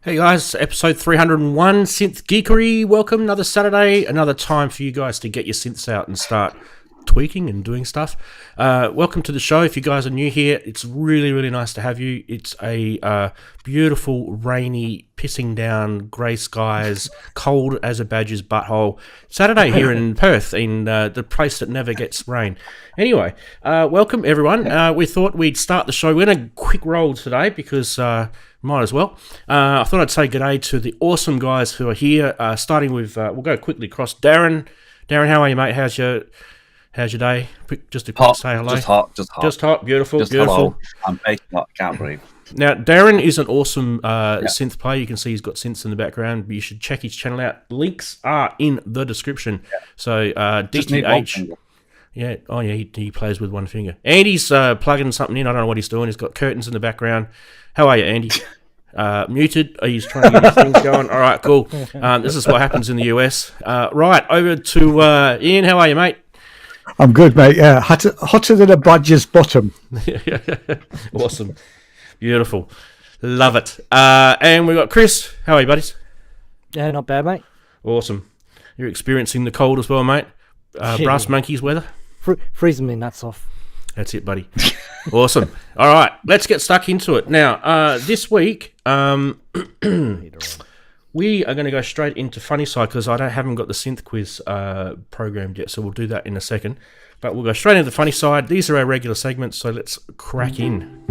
Hey guys, episode 301, Synth Geekery. Welcome, another Saturday, another time for you guys to get your synths out and start tweaking and doing stuff. Welcome to the show. If you guys are new here, it's really, really nice to have you. It's a beautiful, rainy, pissing down, grey skies, cold as a badger's butthole Saturday here in Perth, in the place that never gets rain. Anyway, welcome everyone. We thought we'd start the show. We're going to quick roll today because... might as well. I thought I'd say g'day to the awesome guys who are here. Starting with, we'll go quickly across. Daren, how are you, mate? How's your day? Just a quick say hello. Just hot. Beautiful. Hello. I'm baking up. Can't breathe. Now, Daren is an awesome synth player. You can see he's got synths in the background. You should check his channel out. Links are in the description. Yeah. So DTH. Yeah. Oh, yeah. He plays with one finger. Andy's plugging something in. I don't know what he's doing. He's got curtains in the background. How are you, Andy? Muted. He's trying to get his things going. All right, cool. This is what happens in the US. Right, over to Ian. How are you, mate? I'm good, mate. Yeah, hotter than a badger's bottom. Awesome. Beautiful. Love it. And we've got Chris. How are you, buddies? Yeah, not bad, mate. Awesome. You're experiencing the cold as well, mate? Brass monkeys weather? Freezing me nuts off. That's it, buddy. Awesome. All right, let's get stuck into it. Now, this week, we are going to go straight into Funnyside because haven't got the synth quiz programmed yet, so we'll do that in a second. But we'll go straight into the Funnyside. These are our regular segments, so let's crack in.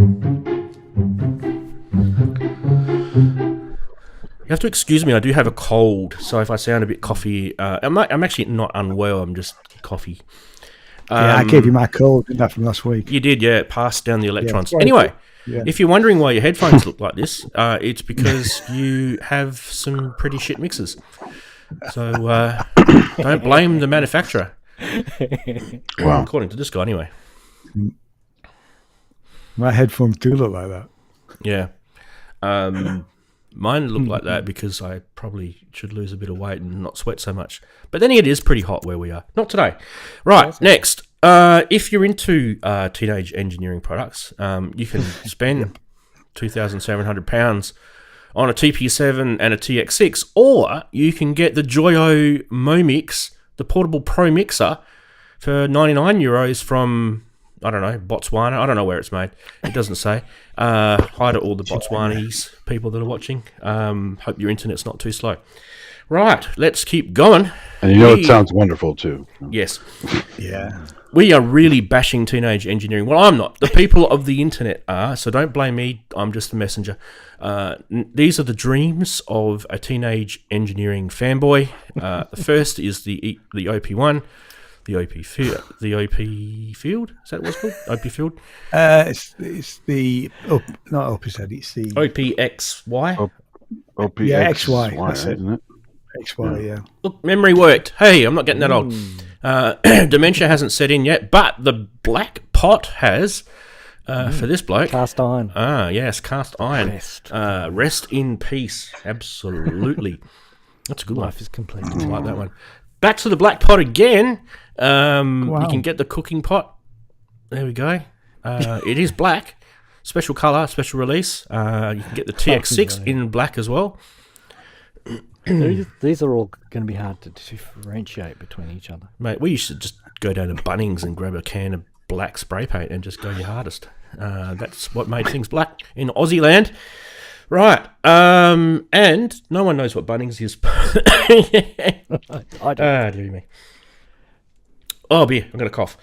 You have to excuse me, I do have a cold, so if I sound a bit coffee, I'm actually not unwell, I'm just coffee. I gave you my code, didn't I, from last week? You did, yeah. It passed down the electrons. Yeah, anyway, if you're wondering why your headphones look like this, it's because you have some pretty shit mixers. So don't blame the manufacturer. Well, according to this guy, anyway. My headphones do look like that. Yeah. Mine look like that because I probably should lose a bit of weight and not sweat so much. But then it is pretty hot where we are. Not today. Right, next. If you're into teenage engineering products, you can spend £2,700 on a TP7 and a TX6, or you can get the Joyo Momix, the portable Pro Mixer, for €99 from... I don't know, Botswana. I don't know where it's made. It doesn't say. Hi to all the Botswanese people that are watching. Hope your internet's not too slow. Right, let's keep going. And you know it sounds wonderful too. Yes. Yeah. We are really bashing teenage engineering. Well, I'm not. The people of the internet are, so don't blame me. I'm just the messenger. These are the dreams of a teenage engineering fanboy. The first is the OP1. The OP Field? Is that what it's called? OP Field? It's the not OPZ. It's the OPXY. XY. That's it, isn't it? XY. Yeah. Look, memory worked. Hey, I'm not getting that old. Dementia hasn't set in yet, but the black pot has. For this bloke, cast iron. Yes, cast iron. Rest in peace. Absolutely. That's a good Life is complete. I like that one. Back to the black pot again. Wow. You can get the cooking pot. There we go. It is black. Special colour, special release. You can get the TX6 in black as well. These are all going to be hard to differentiate between each other. Mate, we used to just go down to Bunnings and grab a can of black spray paint and just go your hardest. That's what made things black in Aussie land. Right, and no one knows what Bunnings is. I don't. Dear me. Oh, beer. I'm going to cough.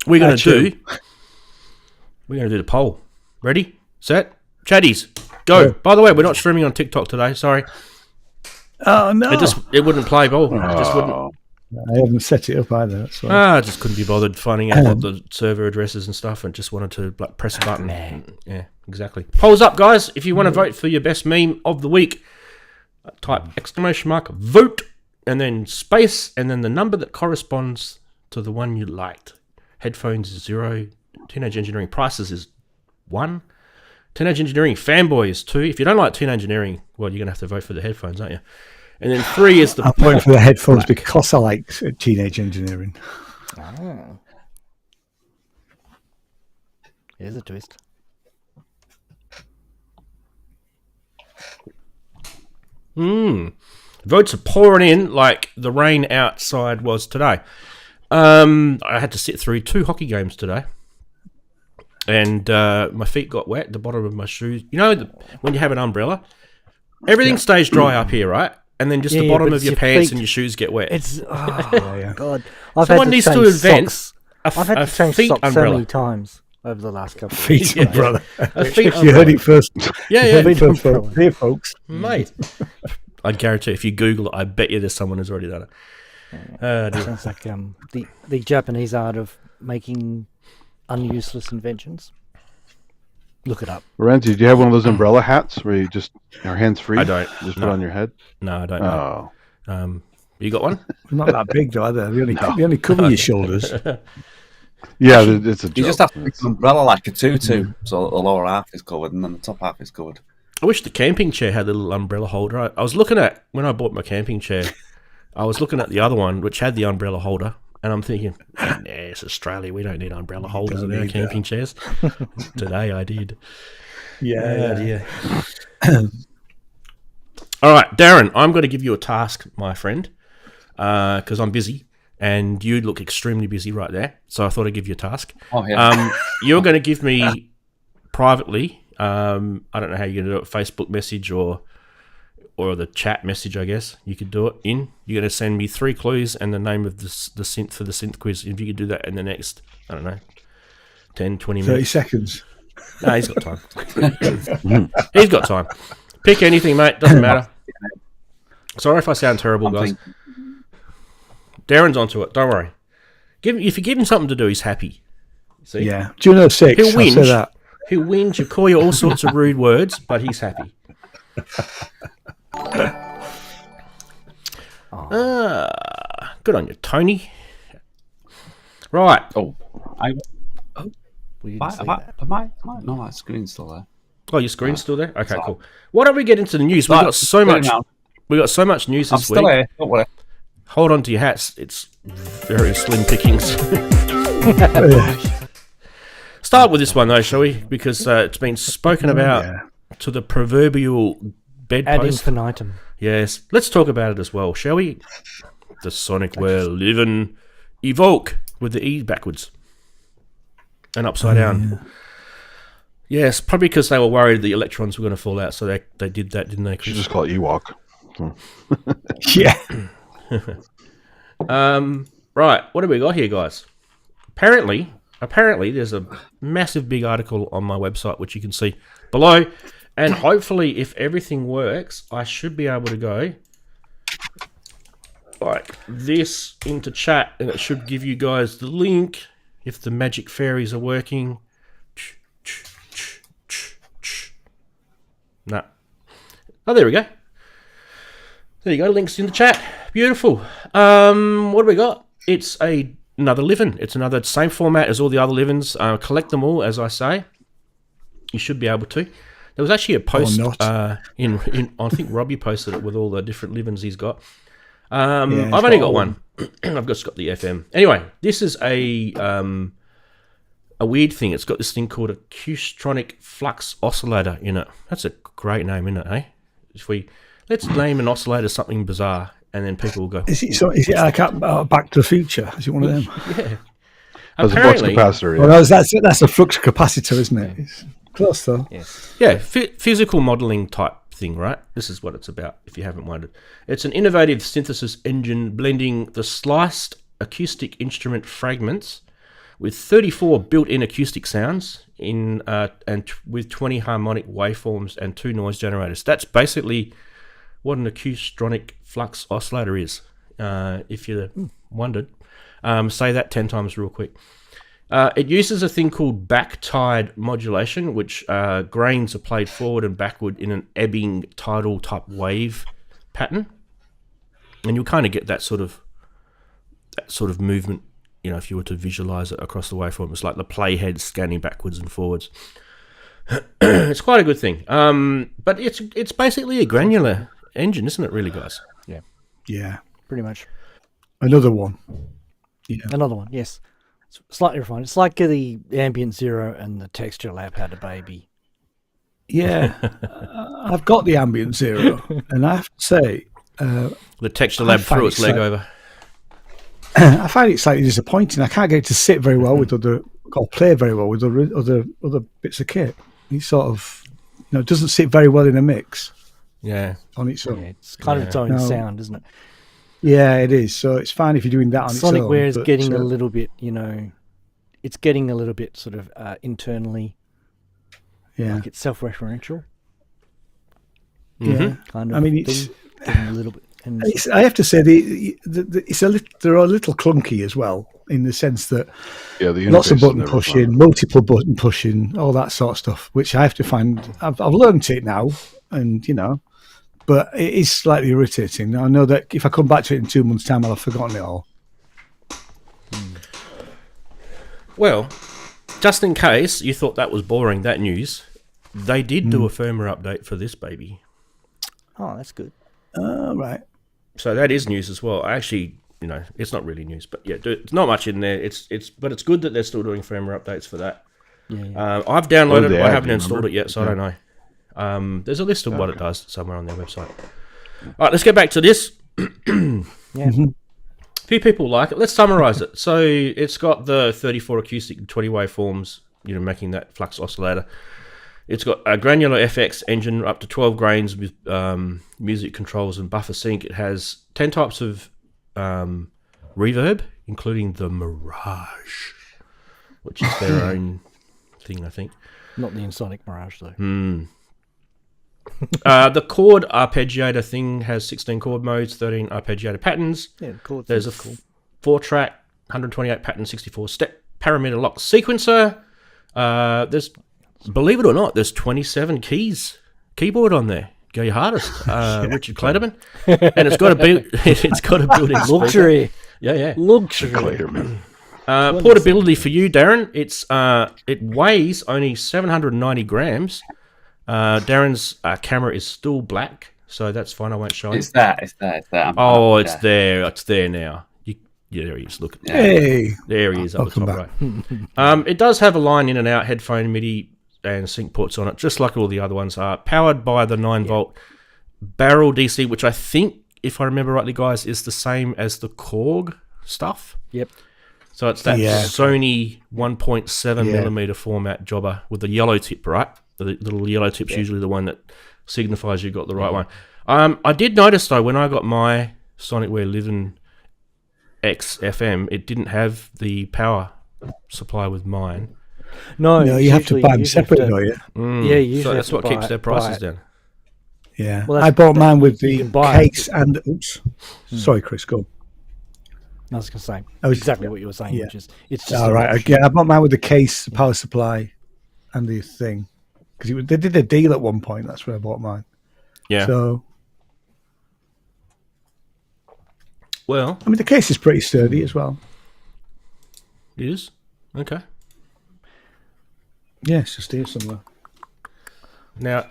We're going to do the poll. Ready? Set? Chatties. Go. Yeah. By the way, we're not streaming on TikTok today. Sorry. Oh, no. It wouldn't play ball. It just wouldn't. I haven't set it up either. That's why. I just couldn't be bothered finding out what the server addresses and stuff, and just wanted to press a button. Yeah, exactly. Polls up, guys. If you want to vote for your best meme of the week, type ! vote, and then space, and then the number that corresponds to the one you liked. Headphones is 0. Teenage engineering prices is 1. Teenage engineering fanboy is 2. If you don't like teenage engineering, well, you're gonna have to vote for the headphones, aren't you? And then 3 is the... I'm voting for the headphones because I like teenage engineering. Here's a twist. Votes are pouring in like the rain outside was today. I had to sit through 2 hockey games today. And my feet got wet, the bottom of my shoes. You know, when you have an umbrella, everything stays dry up here, right? And then just the bottom of your pants and your shoes get wet. It's God. Someone needs to invent I've had to change feet socks umbrella. so many times over the last couple of Feet years. umbrella. A feet You umbrella. heard it first. Yeah. You heard it first, here, folks. Mate. I guarantee if you Google it, I bet you there's someone who's already done it. Dear. Sounds like the Japanese art of making unuseless inventions. Look it up. Ranzee, do you have one of those umbrella hats where you just are hands free? I don't. Just put No. it on your head? No, I don't Oh. know. You got one? Not that big, though, are they? They only cover your shoulders. Yeah, it's a joke. You just have to make an umbrella like a tutu, so the lower half is covered and then the top half is covered. I wish the camping chair had a little umbrella holder. I was looking at, when I bought my camping chair, I was looking at the other one, which had the umbrella holder, and I'm thinking, nah, it's Australia, we don't need umbrella holders in our camping chairs. Today I did. Yeah. All right, Daren, I'm going to give you a task, my friend, because I'm busy, and you look extremely busy right there, so I thought I'd give you a task. Oh, yeah. You're going to give me privately, I don't know how you're going to do it, Facebook message or the chat message, I guess. You could do it in. You're going to send me 3 clues and the name of the synth for the synth quiz. If you could do that in the next, I don't know, 10, 20 30 minutes. seconds. No, he's got time. He's got time. Pick anything, mate. Doesn't matter. Sorry if I sound terrible, guys. Darren's onto it. Don't worry. If you give him something to do, he's happy. See? Yeah. Juno 6, He'll I'll say whinge. that. He'll whinge. He'll call you all sorts of rude words, but he's happy. Good on you, Tony. Right. Oh, We didn't see that. no, that screen's still there. Oh, your screen's still there? Okay, cool. Why don't we get into the news? We've got so much. We got so much news I'm this still week. here. Don't worry. Hold on to your hats. It's very slim pickings. Start with this one though, shall we? Because it's been spoken about to the proverbial Ad bedpost. infinitum. Yes. Let's talk about it as well, shall we? The Sonicware Liven Evoke with the E backwards and upside down. Yes, probably because they were worried the electrons were going to fall out, so they did that, didn't they, You Chris? just call it Ewok. Yeah. Right, what do we got here, guys? Apparently, there's a massive big article on my website, which you can see below. And hopefully, if everything works, I should be able to go like this into chat, and it should give you guys the link if the magic fairies are working. No. Oh, there we go. There you go. Links in the chat. Beautiful. What do we got? It's another Liven. It's another same format as all the other Livens. Collect them all, as I say. You should be able to. There was actually a post in I think Robbie posted it with all the different Livens he's got. I've only got one. I've just got the FM. Anyway, this is a weird thing. It's got this thing called a Qstronic flux oscillator in it. That's a great name, isn't it? Eh? Let's name an oscillator something bizarre, and then people will go. Is it like Back to the Future? Is it one of them? Yeah. As a flux Apparently, capacitor. Well, that's a flux capacitor, isn't it? It's close though. Yes. yeah, physical modeling type thing, right? This is what it's about. If you haven't wondered, it's an innovative synthesis engine blending the sliced acoustic instrument fragments with 34 built-in acoustic sounds with 20 harmonic waveforms and 2 noise generators. That's basically what an Qstronic flux oscillator is. If you wondered, say that 10 times real quick. It uses a thing called back-tide modulation, which grains are played forward and backward in an ebbing tidal type wave pattern, and you'll kind of get that sort of movement. You know, if you were to visualize it across the waveform, it's like the playhead scanning backwards and forwards. It's quite a good thing. But it's basically a granular engine, isn't it, really, guys? Yeah. Pretty much. Another one. Yeah. Another one, yes. It's slightly refined. It's like the Ambient Zero and the Texture Lab had a baby. Yeah, I've got the Ambient Zero, and I have to say, The Texture Lab threw its leg over. I find it slightly disappointing. I can't get it to sit very well with other, or play very well with other bits of kit. It sort of, it doesn't sit very well in a mix. Yeah. On its own. Yeah, it's kind of its own sound, isn't it? Yeah, it is. So it's fine if you're doing that on its own. Sonicware is getting a little bit, it's getting a little bit sort of internally. Yeah. Like it's self-referential. Yeah. Kind of. I mean, it's getting a little bit. And I have to say, they're a little clunky as well, in the sense that Yeah, the lots of interface is button never pushing, fun. multiple button pushing, all that sort of stuff, which I have to find. I've learned it now, and but it is slightly irritating. I know that if I come back to it in 2 months' time, I'll have forgotten it all. Well, just in case you thought that was boring, that news, they did do a firmware update for this baby. oh, that's good. Right. So that is news as well. Actually, it's not really news, but yeah, it's not much in there. But it's good that they're still doing firmware updates for that. Yeah. I've downloaded it, they but I add, haven't do you installed remember? it yet, so I don't know. There's a list of what it does somewhere on their website. All right, let's get back to this. Yeah. A few people like it. Let's summarize it. So it's got the 34 acoustic and 20 waveforms, making that flux oscillator. It's got a granular FX engine up to 12 grains with music controls and buffer sync. It has 10 types of reverb, including the Mirage, which is their own thing, I think. Not the Insonic Mirage, though. The chord arpeggiator thing has 16 chord modes, 13 arpeggiator patterns. Yeah, the chords There's a are cool. 4-track, 128 pattern, 64-step parameter lock sequencer. There's, believe it or not, there's 27 keys keyboard on there. Go your hardest, Richard Clayderman, and it's got a built-in speaker. Luxury. Yeah. Luxury. Clayderman. Portability for you, Daren. It weighs only 790 grams. Darren's camera is still black, so that's fine. I won't show it. It's there. It's there. It's there now. There he is. Look. Hey. There he is up the Welcome top right. It does have a line in and out, headphone, MIDI, and sync ports on it, just like all the other ones are. Powered by the 9-volt barrel DC, which I think, if I remember rightly, guys, is the same as the Korg stuff. Yep. So it's that Yeah. Sony 1.7 Yeah. millimeter format jobber with the yellow tip, right? The little yellow tip's usually the one that signifies you got the right one. I did notice, though, when I got my Sonicware Liven XFM, it didn't have the power supply with mine. No, you have to usually- buy them you have separate, to- don't you? Yeah, you usually So that's have to what keeps buy- their prices buy it. down. Yeah. Well, I bought mine with you the can buy it. case and... Oops. Sorry, Chris, go. I was going to say I was- exactly what you were saying, yeah. which is it's just All an right. option. Okay. I bought mine with the case, the power supply, and the thing. Because they did a deal at one point. That's where I bought mine. Yeah. So, Well, I mean, the case is pretty sturdy as well. it is. Okay. Yeah, it's just here somewhere. Now,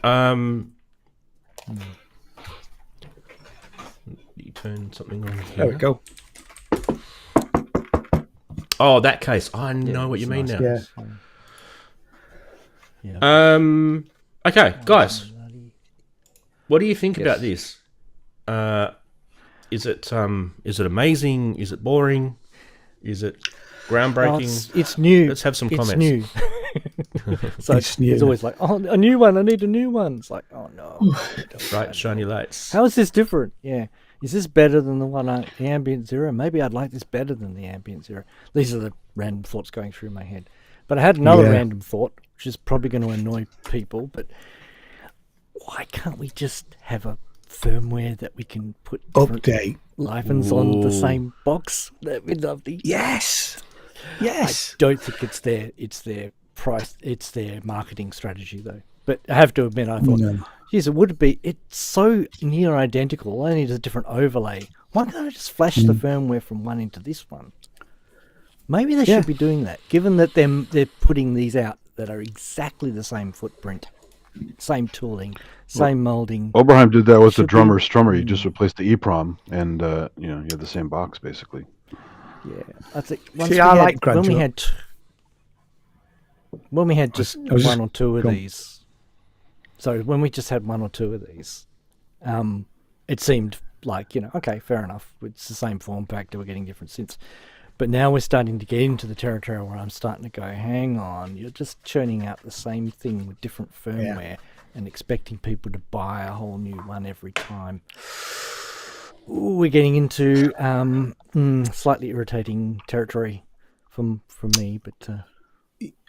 you turn something on here. There we go. Oh, that case. I know what you mean now. Yeah. Okay, guys. What do you think about this? Is it amazing? Is it boring? Is it Well, groundbreaking? it's new. Let's have some It's comments. new. So It's new. it's always like, oh, a new one. I need a new one. It's like, oh no. Right, shiny lights. How is this different? Yeah. Is this better than the one, the Ambient Zero? Maybe I'd like this better than the Ambient Zero. These are the random thoughts going through my head. But I had another Yeah. random thought, which is probably going to annoy people. But why can't we just have a firmware that we can put different Update. Livens on the Ooh. same box? That'd be lovely. Yes. Yes. Don't think it's their price. It's their marketing strategy, though. But I have to admit, I thought, No. geez, it would be. It's so near identical. Only need a different overlay. Why can't I just flash the firmware from one into this one? Maybe they Yeah. should be doing that, given that they're putting these out that are exactly the same footprint, same tooling, same molding. Oberheim did that with the Should be- drummer strummer. You just replaced the EEPROM, and you have the same box basically. Yeah, I think once See, we I had, like when we gradual. had when we had just I was one just- or two of go on. these. So when we just had one or two of these, it seemed like, okay, fair enough. It's the same form factor. We're getting different synths. But now we're starting to get into the territory where I'm starting to go, hang on, you're just churning out the same thing with different firmware and expecting people to buy a whole new one every time. Ooh, we're getting into slightly irritating territory from me, but...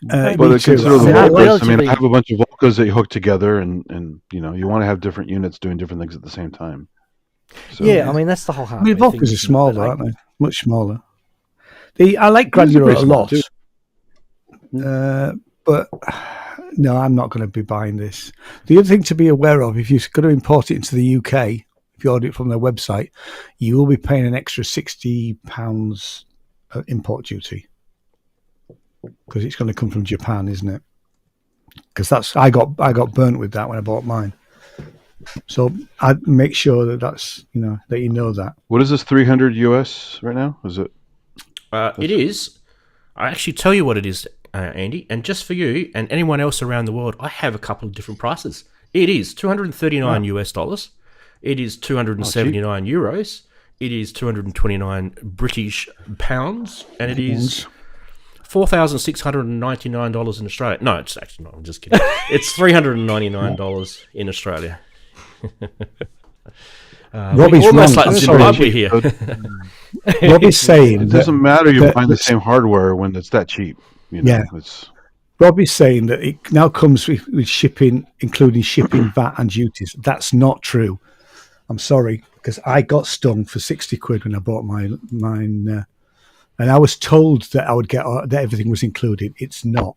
Well, consider the Volcas. I mean, I have a bunch of Volcas that you hook together, and you want to have different units doing different things at the same time. So, I mean, that's the whole hardware thing. Volcas are smaller, aren't they? Much smaller. I like granular a lot, but no, I'm not going to be buying this. The other thing to be aware of, if you're going to import it into the UK, if you order it from their website, you will be paying an extra £60 import duty because it's going to come from Japan, isn't it? Because I got burnt with that when I bought mine. So I'd make sure that's that you know that. What is this 300 US right now? Is it? It is. I actually tell you what it is, Andy, and just for you and anyone else around the world, I have a couple of different prices. It is $239 US dollars. It is 279 euros. It is 229 British pounds, and it is $4,699 in Australia. No, it's actually not. I'm just kidding. It's $399 in Australia. Robbie's almost wrong. like Zimbabwe here. Robbie's saying it doesn't matter you find the same hardware when it's that cheap. Robbie's saying that it now comes with shipping, including shipping, VAT, and duties. That's not true. I'm sorry, because I got stung for 60 quid when I bought mine, and I was told that I would get that everything was included. It's not.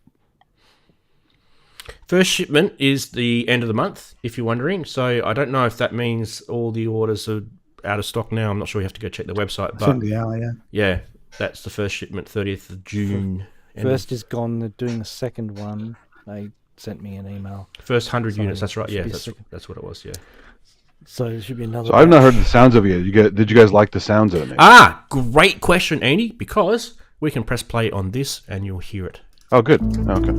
First shipment is the end of the month, if you're wondering. So I don't know if that means all the orders are out of stock now. I'm not sure. You have to go check the website. But I think they are, yeah. Yeah, that's the first shipment, 30th of June. First is gone. They're doing the second one. They sent me an email. First 100 units. That's right. Yeah, that's what it was. Yeah. So there should be another. So I've not heard the sounds of it yet. Did you guys like the sounds of it? Great question, Andy. Because we can press play on this and you'll hear it. Oh, good. Okay.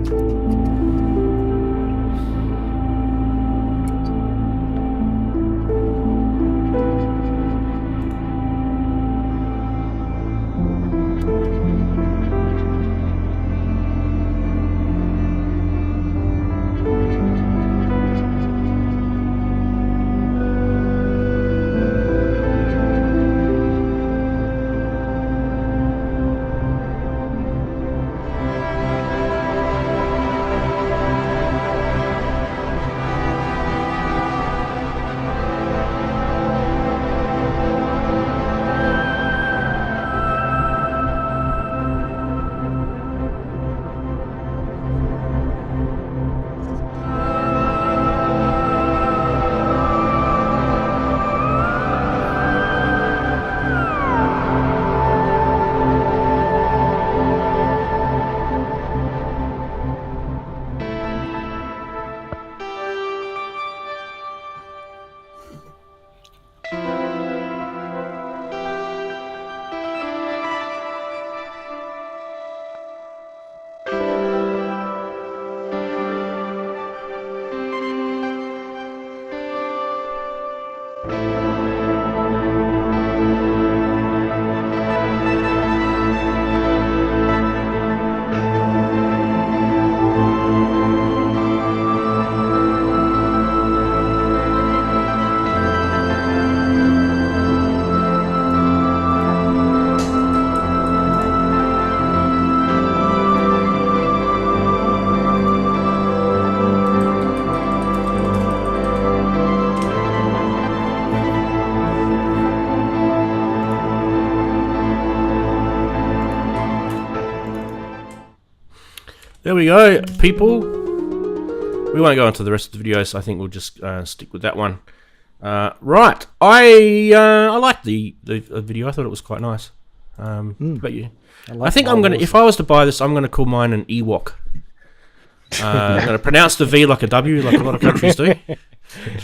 There we go, people. We won't go into the rest of the videos. I think we'll just stick with that one. Right, I liked the video. I thought it was quite nice. But yeah, I think I'm gonna. If I was to buy this, I'm gonna call mine an Ewok. I'm gonna pronounce the V like a W, like a lot of countries do.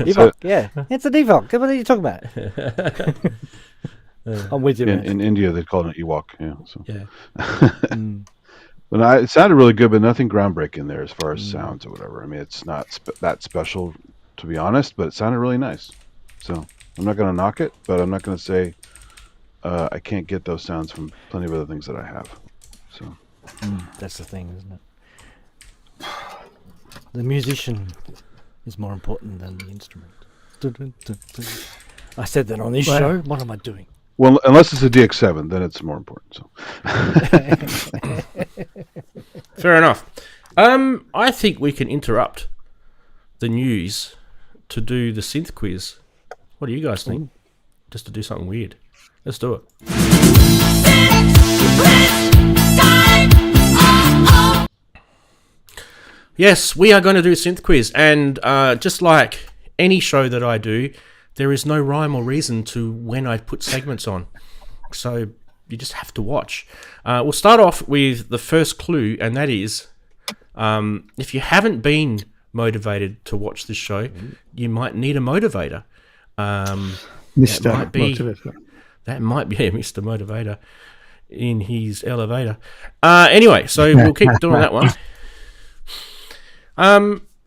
Evoke, yeah, it's an Evoke. What are you talking about? I'm with you, man. In India, they call it an Ewok. Yeah. So. Yeah. But it sounded really good, but nothing groundbreaking there as far as sounds or whatever. I mean, it's not that special, to be honest, but it sounded really nice. So I'm not going to knock it, but I'm not going to say I can't get those sounds from plenty of other things that I have. So that's the thing, isn't it? The musician is more important than the instrument. I said that on this show. What am I doing? Well, unless it's a DX7, then it's more important. So, fair enough. I think we can interrupt the news to do the synth quiz. What do you guys think? Just to do something weird. Let's do it. Yes, we are going to do synth quiz, and just like any show that I do, there is no rhyme or reason to when I put segments on. So you just have to watch. We'll start off with the first clue, and that is, if you haven't been motivated to watch this show, you might need a motivator. Mr. Motivator. That might be Mr. Motivator in his elevator. Anyway, so we'll keep doing that one.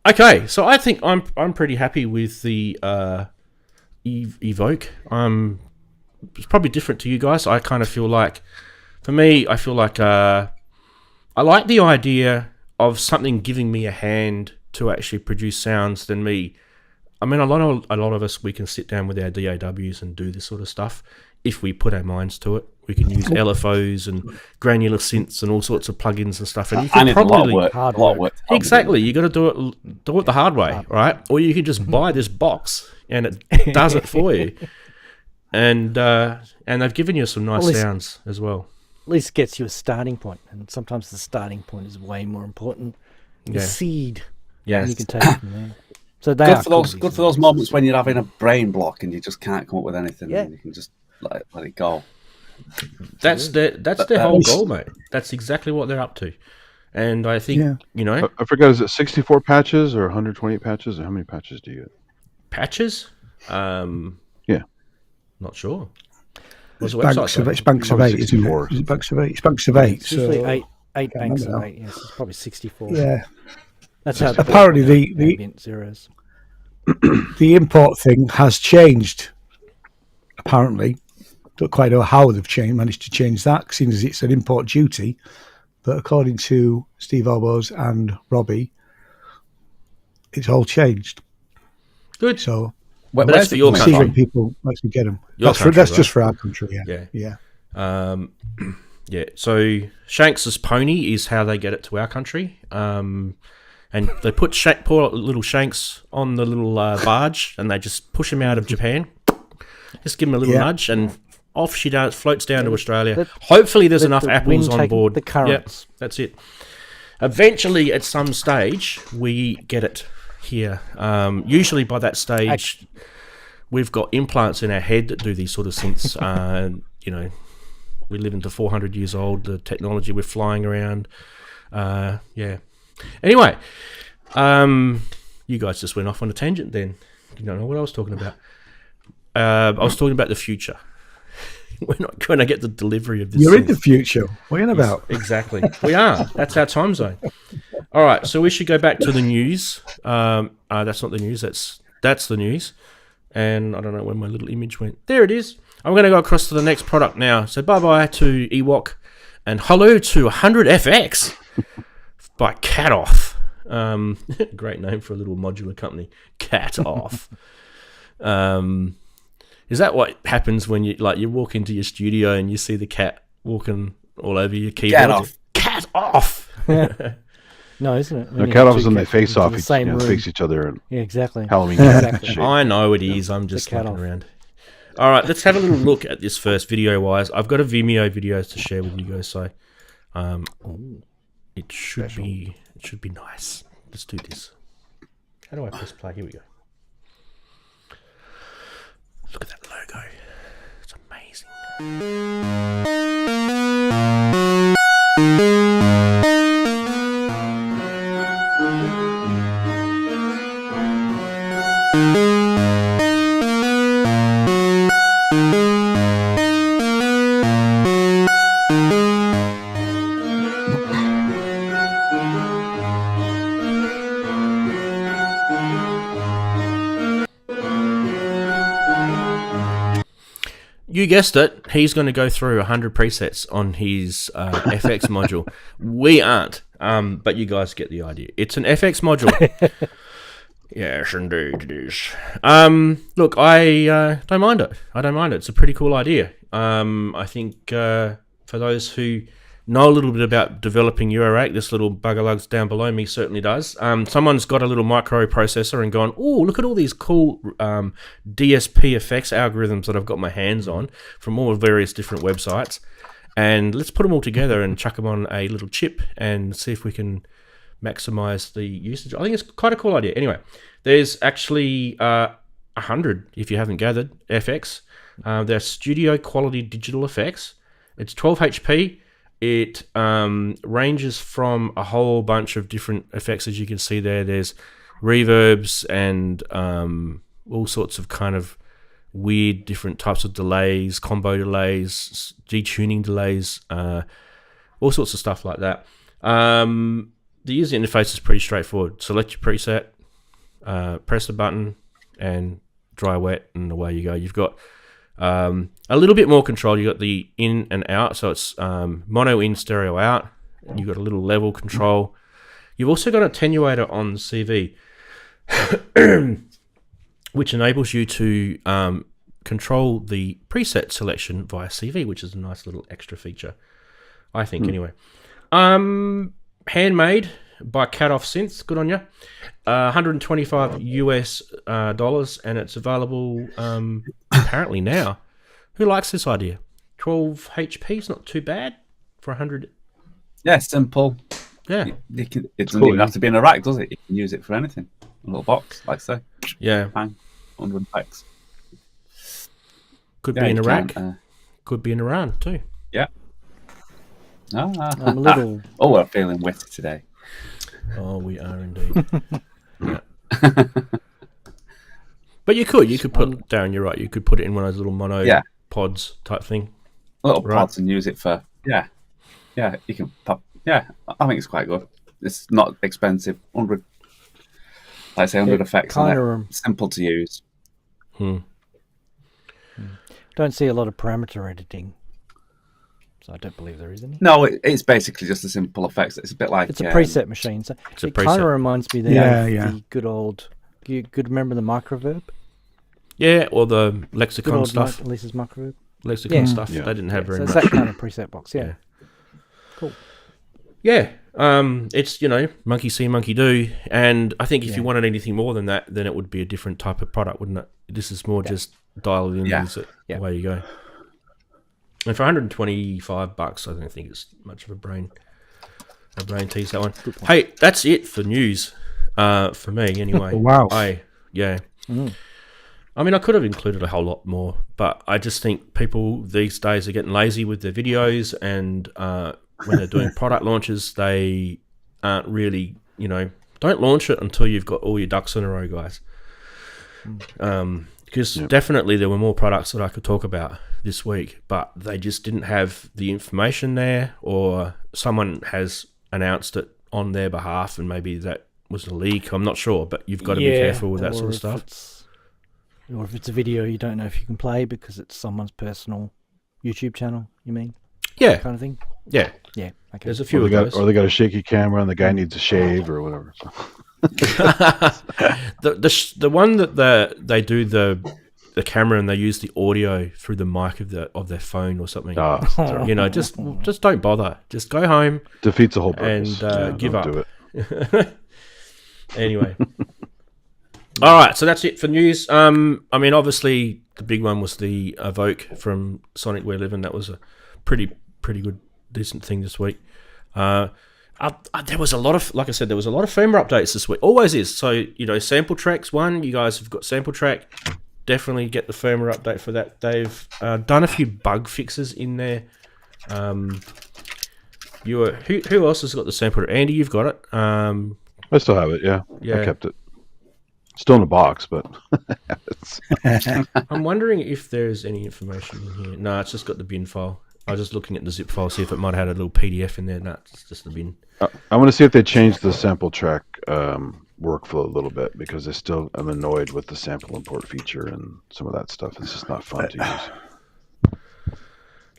Okay, so I think I'm pretty happy with the Evoke. It's probably different to you guys. I kind of feel like, for me, I feel like I like the idea of something giving me a hand to actually produce sounds than me. I mean, a lot of us, we can sit down with our DAWs and do this sort of stuff if we put our minds to it. We can use LFOs and granular synths and all sorts of plugins and stuff. And you can probably a lot of work. Exactly, you got to do it the hard way, right? Or you can just buy this box and it does it for you. And they've given you some nice sounds as well. At least gets you a starting point, and sometimes the starting point is way more important. The seed, yes, you can take it from there. So good for those moments when you're having a brain block and you just can't come up with anything, and you can just let it go. That's their whole goal, mate. That's exactly what they're up to. And I think, I forgot, is it 64 patches or 128 patches, or how many patches do you get? Patches? Yeah. Not sure. It's banks of 8, isn't it? It's banks of 8. It's banks of 8. It's usually eight banks of 8, yes. It's probably 64. Yeah. That's how apparently the zeros. The import thing has changed. Apparently. Don't quite know how they've managed to change that, seeing as it's an import duty. But according to Steve Oboes and Robbie, it's all changed. Good. So, but that's for your country. When people actually get them. That's just for our country. Yeah. So Shanks's pony is how they get it to our country. And they put poor little Shanks on the little barge, and they just push him out of Japan. Just give him a little nudge, and off she floats down to Australia. Hopefully there's enough apples on board. The currents. Yep, that's it. Eventually, at some stage, we get it here. Usually by that stage, we've got implants in our head that do these sort of synths. We live into 400 years old, the technology we're flying around. Anyway, you guys just went off on a tangent then. You don't know what I was talking about. I was talking about the future. We're not going to get the delivery of this. You're in the future. What are you about? Exactly. We are. That's our time zone. All right. So we should go back to the news. That's not the news. That's the news. And I don't know where my little image went. There it is. I'm going to go across to the next product now. So bye-bye to Ewok and hello to 100FX by CatOff. Great name for a little modular company. CatOff. Is that what happens when you walk into your studio and you see the cat walking all over your keyboard? Cat off. No, isn't it? No, cat off is when they face off, face each other. And exactly. Halloween. Exactly. I know it is. I'm just looking around. All right, let's have a little look at this first video-wise. I've got a Vimeo video to share with you guys, so it should be nice. Let's do this. How do I press play? Here we go. Look at that logo. It's amazing. you guessed it. He's going to go through 100 presets on his FX module. We aren't, but you guys get the idea. It's an FX module. Yes, indeed it is. Look, I don't mind it. I don't mind it. It's a pretty cool idea. I think for those who know a little bit about developing eurorack, this little bugger lugs down below me certainly does. Someone's got a little microprocessor and gone, oh, look at all these cool DSP effects algorithms that I've got my hands on from all various different websites, and let's put them all together and chuck them on a little chip and see if we can maximize the usage. I think it's quite a cool idea. Anyway, there's actually 100, if you haven't gathered, FX. They're studio quality digital effects. It's 12 HP. It ranges from a whole bunch of different effects, as you can see there. There's reverbs and all sorts of kind of weird different types of delays, combo delays, detuning delays, all sorts of stuff like that. The user interface is pretty straightforward. Select your preset, press the button, and dry wet, and away you go. You've got a little bit more control. You've got the in and out, so it's mono in, stereo out. You've got a little level control. You've also got an attenuator on CV, which enables you to control the preset selection via CV, which is a nice little extra feature, I think, anyway. Handmade by CatOff Synths. Good on you. $125 US, and it's available apparently now. Who likes this idea? 12 HP is not too bad for 100. Yeah, simple. Yeah. It doesn't even have to be in a rack, does it? You can use it for anything. A little box, like so. Yeah. Bang, 100 packs. Could be in a rack. Could be in a round too. Yeah. I'm a little... Oh, we're feeling witty today. Oh, we are indeed. Yeah. But you could put, Daren, you're right, you could put it in one of those little mono pods type thing. Little pods and use it for, you can pop, I think it's quite good. It's not expensive, 100, like I say, 100 effects on it. Simple to use. Don't see a lot of parameter editing. So I don't believe there is any. No, it's basically just a simple effects. It's a bit like... It's a preset machine. So it kind of reminds me the good old... You could remember the microverb? Yeah, or the lexicon stuff. Lisa's microverb. Lexicon stuff. Yeah. They didn't have very much. So it's that kind of preset box, yeah. Cool. Yeah, it's, monkey see, monkey do. And I think if you wanted anything more than that, then it would be a different type of product, wouldn't it? This is more just dial it in and use it. Away you go. And for $125, I don't think it's much of a brain tease, that one. Hey, that's it for news. For me, anyway. Wow. I mean, I could have included a whole lot more, but I just think people these days are getting lazy with their videos, and when they're doing product launches, they aren't really, don't launch it until you've got all your ducks in a row, guys. Because definitely there were more products that I could talk about this week, but they just didn't have the information there, or someone has announced it on their behalf, and maybe that was a leak. I'm not sure, but you've got to be careful with that sort of stuff. Or if it's a video you don't know if you can play because it's someone's personal YouTube channel, you mean? Yeah. Kind of thing? Yeah. Yeah. Okay. There's a few of those. Or they got a shaky camera and the guy needs a shave or whatever. the one that they do the camera and they use the audio through the mic of their phone or something. Just don't bother. Just go home. Defeats the whole purpose. And give up. Do it. Anyway. All right, so that's it for news. I mean, obviously, the big one was the Evoke from Sonicware Liven. That was a pretty good, decent thing this week. There was a lot of, like I said, there was a lot of firmware updates this week. Always is. So, Sample Track's one. You guys have got Sample Track. Definitely get the firmware update for that. They've done a few bug fixes in there. Who else has got the sample? Andy, you've got it. I still have it, yeah. I kept it. Still in the box, but... I'm wondering if there's any information in here. No, it's just got the bin file. I was just looking at the zip file, see if it might have had a little PDF in there. No, it's just the bin. I want to see if they changed the sample track workflow a little bit, because I still am annoyed with the sample import feature and some of that stuff. It's just not fun to use.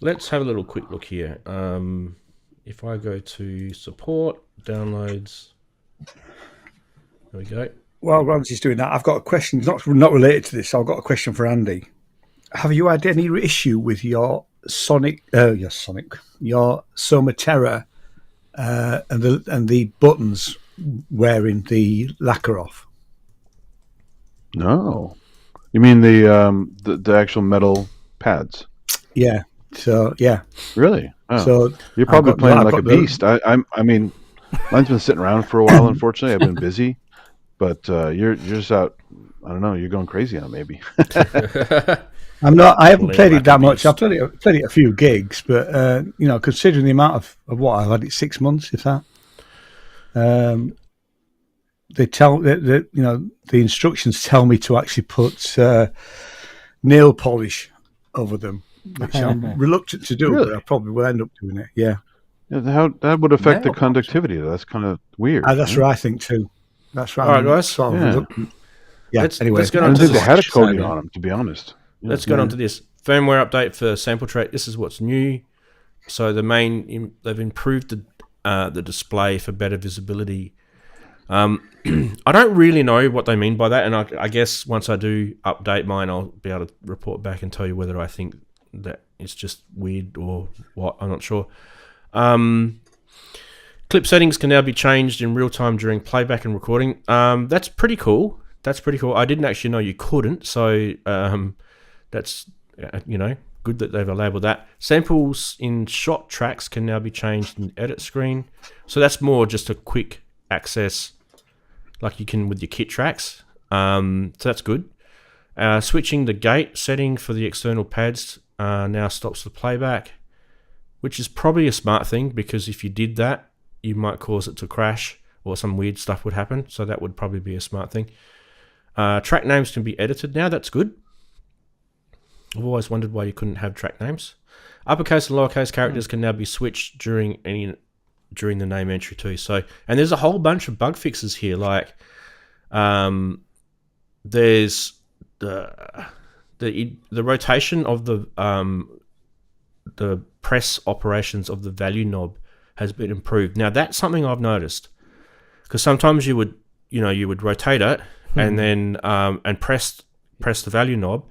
let's have a little quick look here. If I go to support, downloads, there we go. While Ranzee's doing that, I've got a question, not related to this. So I've got a question for Andy. Have you had any issue with your Somaterra and the buttons wearing the lacquer off? No. You mean the actual metal pads? Yeah. So yeah. Really? Oh. So you're probably playing like a beast. I mean, mine's been sitting around for a while. Unfortunately, I've been busy, but you're just out. I don't know. You're going crazy on it, maybe. I'm not. I haven't played it that much. I've played it a few gigs, but considering the amount of what I've had it 6 months, if that. They tell that the instructions tell me to actually put nail polish over them, which I'm reluctant to do, but I probably will end up doing it. Yeah. How that would affect the conductivity? That's kind of weird. That's what I think too. That's right. All right, guys. Anyway, let's get on to they had a coating on them, to be honest. Let's get on to this firmware update for sample track. This is what's new. So they've improved the display for better visibility. I don't really know what they mean by that, and I guess once I do update mine, I'll be able to report back and tell you whether I think that it's just weird or what. I'm not sure. Clip settings can now be changed in real time during playback and recording. That's pretty cool. I didn't actually know you couldn't, so that's good that they've enabled that. Samples in shot tracks can now be changed in the edit screen, so that's more just a quick access, like you can with your kit tracks. So that's good. Switching the gate setting for the external pads now stops the playback, which is probably a smart thing, because if you did that, you might cause it to crash or some weird stuff would happen. So that would probably be a smart thing. Track names can be edited now. That's good. I've always wondered why you couldn't have track names. Uppercase and lowercase characters can now be switched during the name entry too. So, and there's a whole bunch of bug fixes here. Like, there's the rotation of the press operations of the value knob has been improved. Now that's something I've noticed, because sometimes you would rotate it and then and press the value knob,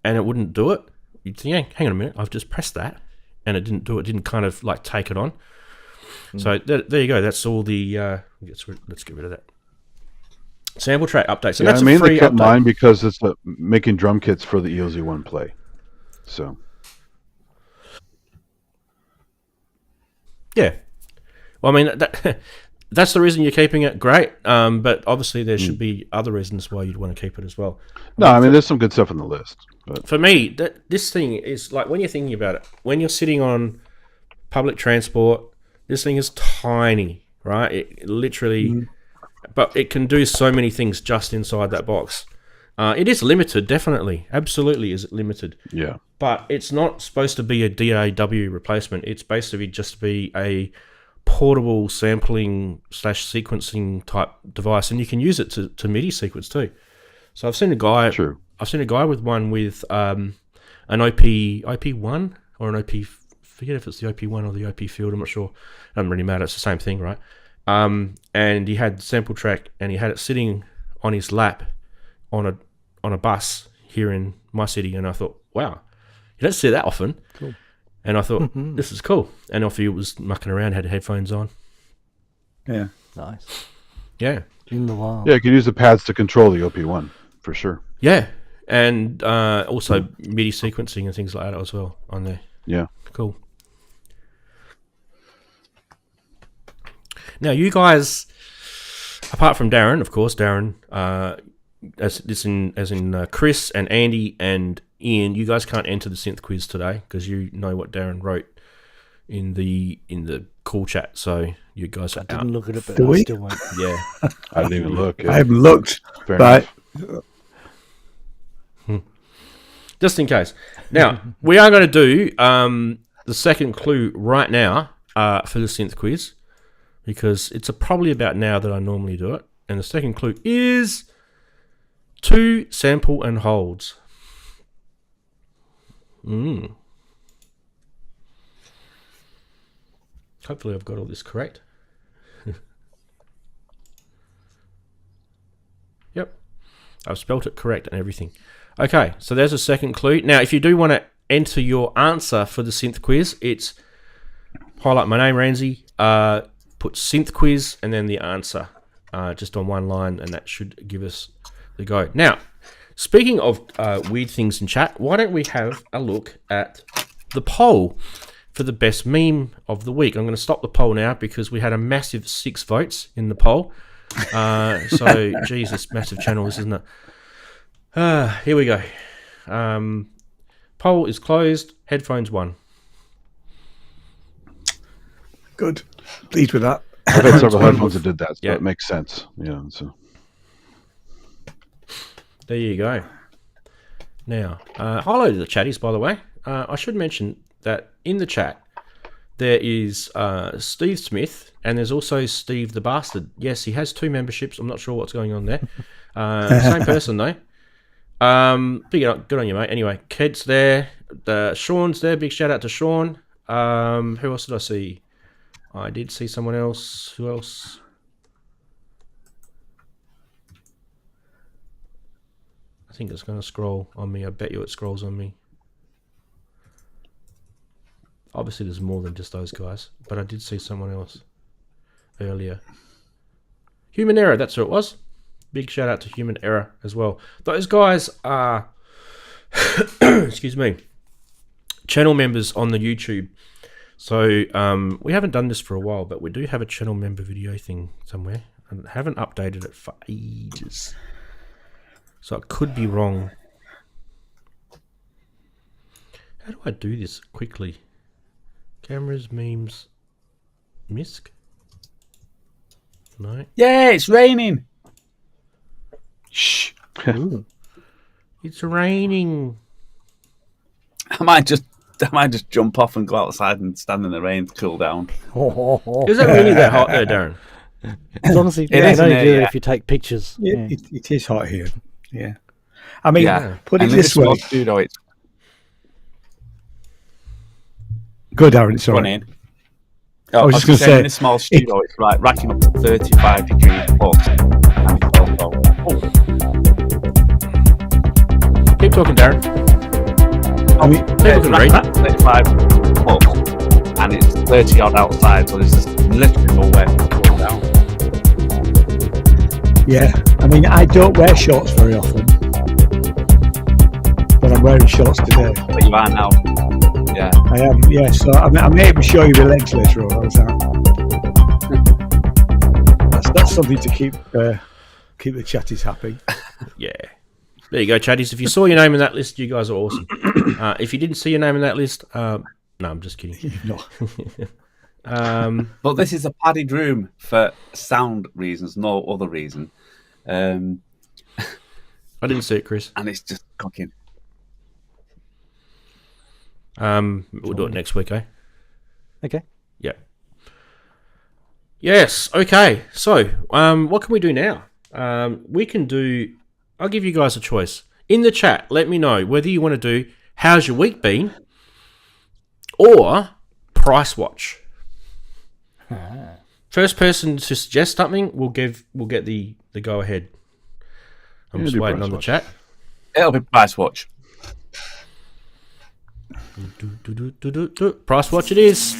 and it wouldn't do it. You'd think, hang on a minute, I've just pressed that, and it didn't do it. Didn't kind of like take it on. So there you go. That's all the. Let's get rid of that. Sample track update. So that's a free they kept update. mine because it's making drum kits for the ELZ1 play. So. Yeah. Well, I mean, that's the reason you're keeping it. Great. But obviously there should be other reasons why you'd want to keep it as well. No, I mean, there's some good stuff on the list. But for me, this thing is like, when you're thinking about it, when you're sitting on public transport, this thing is tiny, right? It literally, but it can do so many things just inside that box. It is limited, definitely. Absolutely is limited. Yeah. But it's not supposed to be a DAW replacement. It's basically just to be a portable sampling / sequencing type device, and you can use it to MIDI sequence too. So I've seen a guy. True. I've seen a guy with one with an OP1 or an OP. Forget if it's the OP1 or the OP field. I'm not sure. It doesn't really matter. It's the same thing, right? And he had the sample track, and he had it sitting on his lap on a bus here in my city, and I thought, wow, you don't see that often. Cool. And I thought, this is cool. And off he was mucking around, had headphones on. Yeah. Nice. Yeah. In the wild. yeah, you could use the pads to control the OP1 for sure. Yeah. And also MIDI sequencing and things like that as well on there. Yeah. Cool. Now, you guys, apart from Daren, of course, Daren, as in Chris and Andy and Ian, you guys can't enter the synth quiz today because you know what Daren wrote in the call chat. So you guys are out. I didn't look at it, but Do I we? still won't. Yeah. I didn't even look. I haven't looked, Fair but enough. Just in case. Now, we are going to do the second clue right now for the synth quiz, because it's probably about now that I normally do it. And the second clue is 2 sample and holds. Hopefully I've got all this correct. Yep. I've spelt it correct and everything. Okay, so there's a second clue. Now, if you do want to enter your answer for the synth quiz, it's highlight my name, Ranzee, put synth quiz and then the answer just on one line, and that should give us the go. Now, speaking of weird things in chat, why don't we have a look at the poll for the best meme of the week? I'm going to stop the poll now because we had a massive 6 votes in the poll. So, Jesus, massive channel, isn't it? Here we go. Poll is closed. Headphones won. Good. Pleased with that. I've had several headphones that did that, so Yeah. it makes sense. Yeah. So There you go. Now, hello to the chatties, by the way. I should mention that in the chat, there is Steve Smith, and there's also Steve the Bastard. Yes, he has 2 memberships. I'm not sure what's going on there. Same person, though. Good on you, mate. Anyway, Ked's there. Sean's there. Big shout out to Sean. Who else did I see? I did see someone else. Who else? I think it's going to scroll on me. I bet you it scrolls on me. Obviously, there's more than just those guys, but I did see someone else earlier. Human Error, that's who it was. Big shout out to Human Error as well. Those guys are, excuse me, channel members on the YouTube. So we haven't done this for a while, but we do have a channel member video thing somewhere. I haven't updated it for ages. So it could be wrong. How do I do this quickly? Cameras, memes, misc? No. Yeah, it's raining. Shh. It's raining. I might just jump off and go outside and stand in the rain to cool down. Is it really that hot there, Daren? As long as you It is, only isn't do it? it Yeah. if you take pictures. Yeah. It is hot here. Yeah. I mean, Yeah. put it And in this the small way. studio, it's Go, Darren. It's all right. running. I was just gonna say, in this small studio, it's like racking up 35 degrees plus. And it's also, Keep talking, Daren. I mean, People can read. 35 plus, and it's 30 odd outside, so there's just literally nowhere to cool down. yeah. I mean, I don't wear shorts very often, but I'm wearing shorts today. But you are now. Yeah. I am, yeah. So I may even show you my legs later on. How's that? That's something to keep the chatties happy. Yeah. There you go, chatties. If you saw your name in that list, you guys are awesome. If you didn't see your name in that list, no, I'm just kidding. No. But this is a padded room for sound reasons, no other reason. I didn't see it, Chris. And it's just cooking. We'll do it next week, eh? Okay. Yeah. Yes. Okay. So, what can we do now? We can do. I'll give you guys a choice in the chat. Let me know whether you want to do "How's your week been" or Price Watch. First person to suggest something, we'll get the go ahead. I'm just waiting on the chat. It'll be Price Watch. Price Watch it is.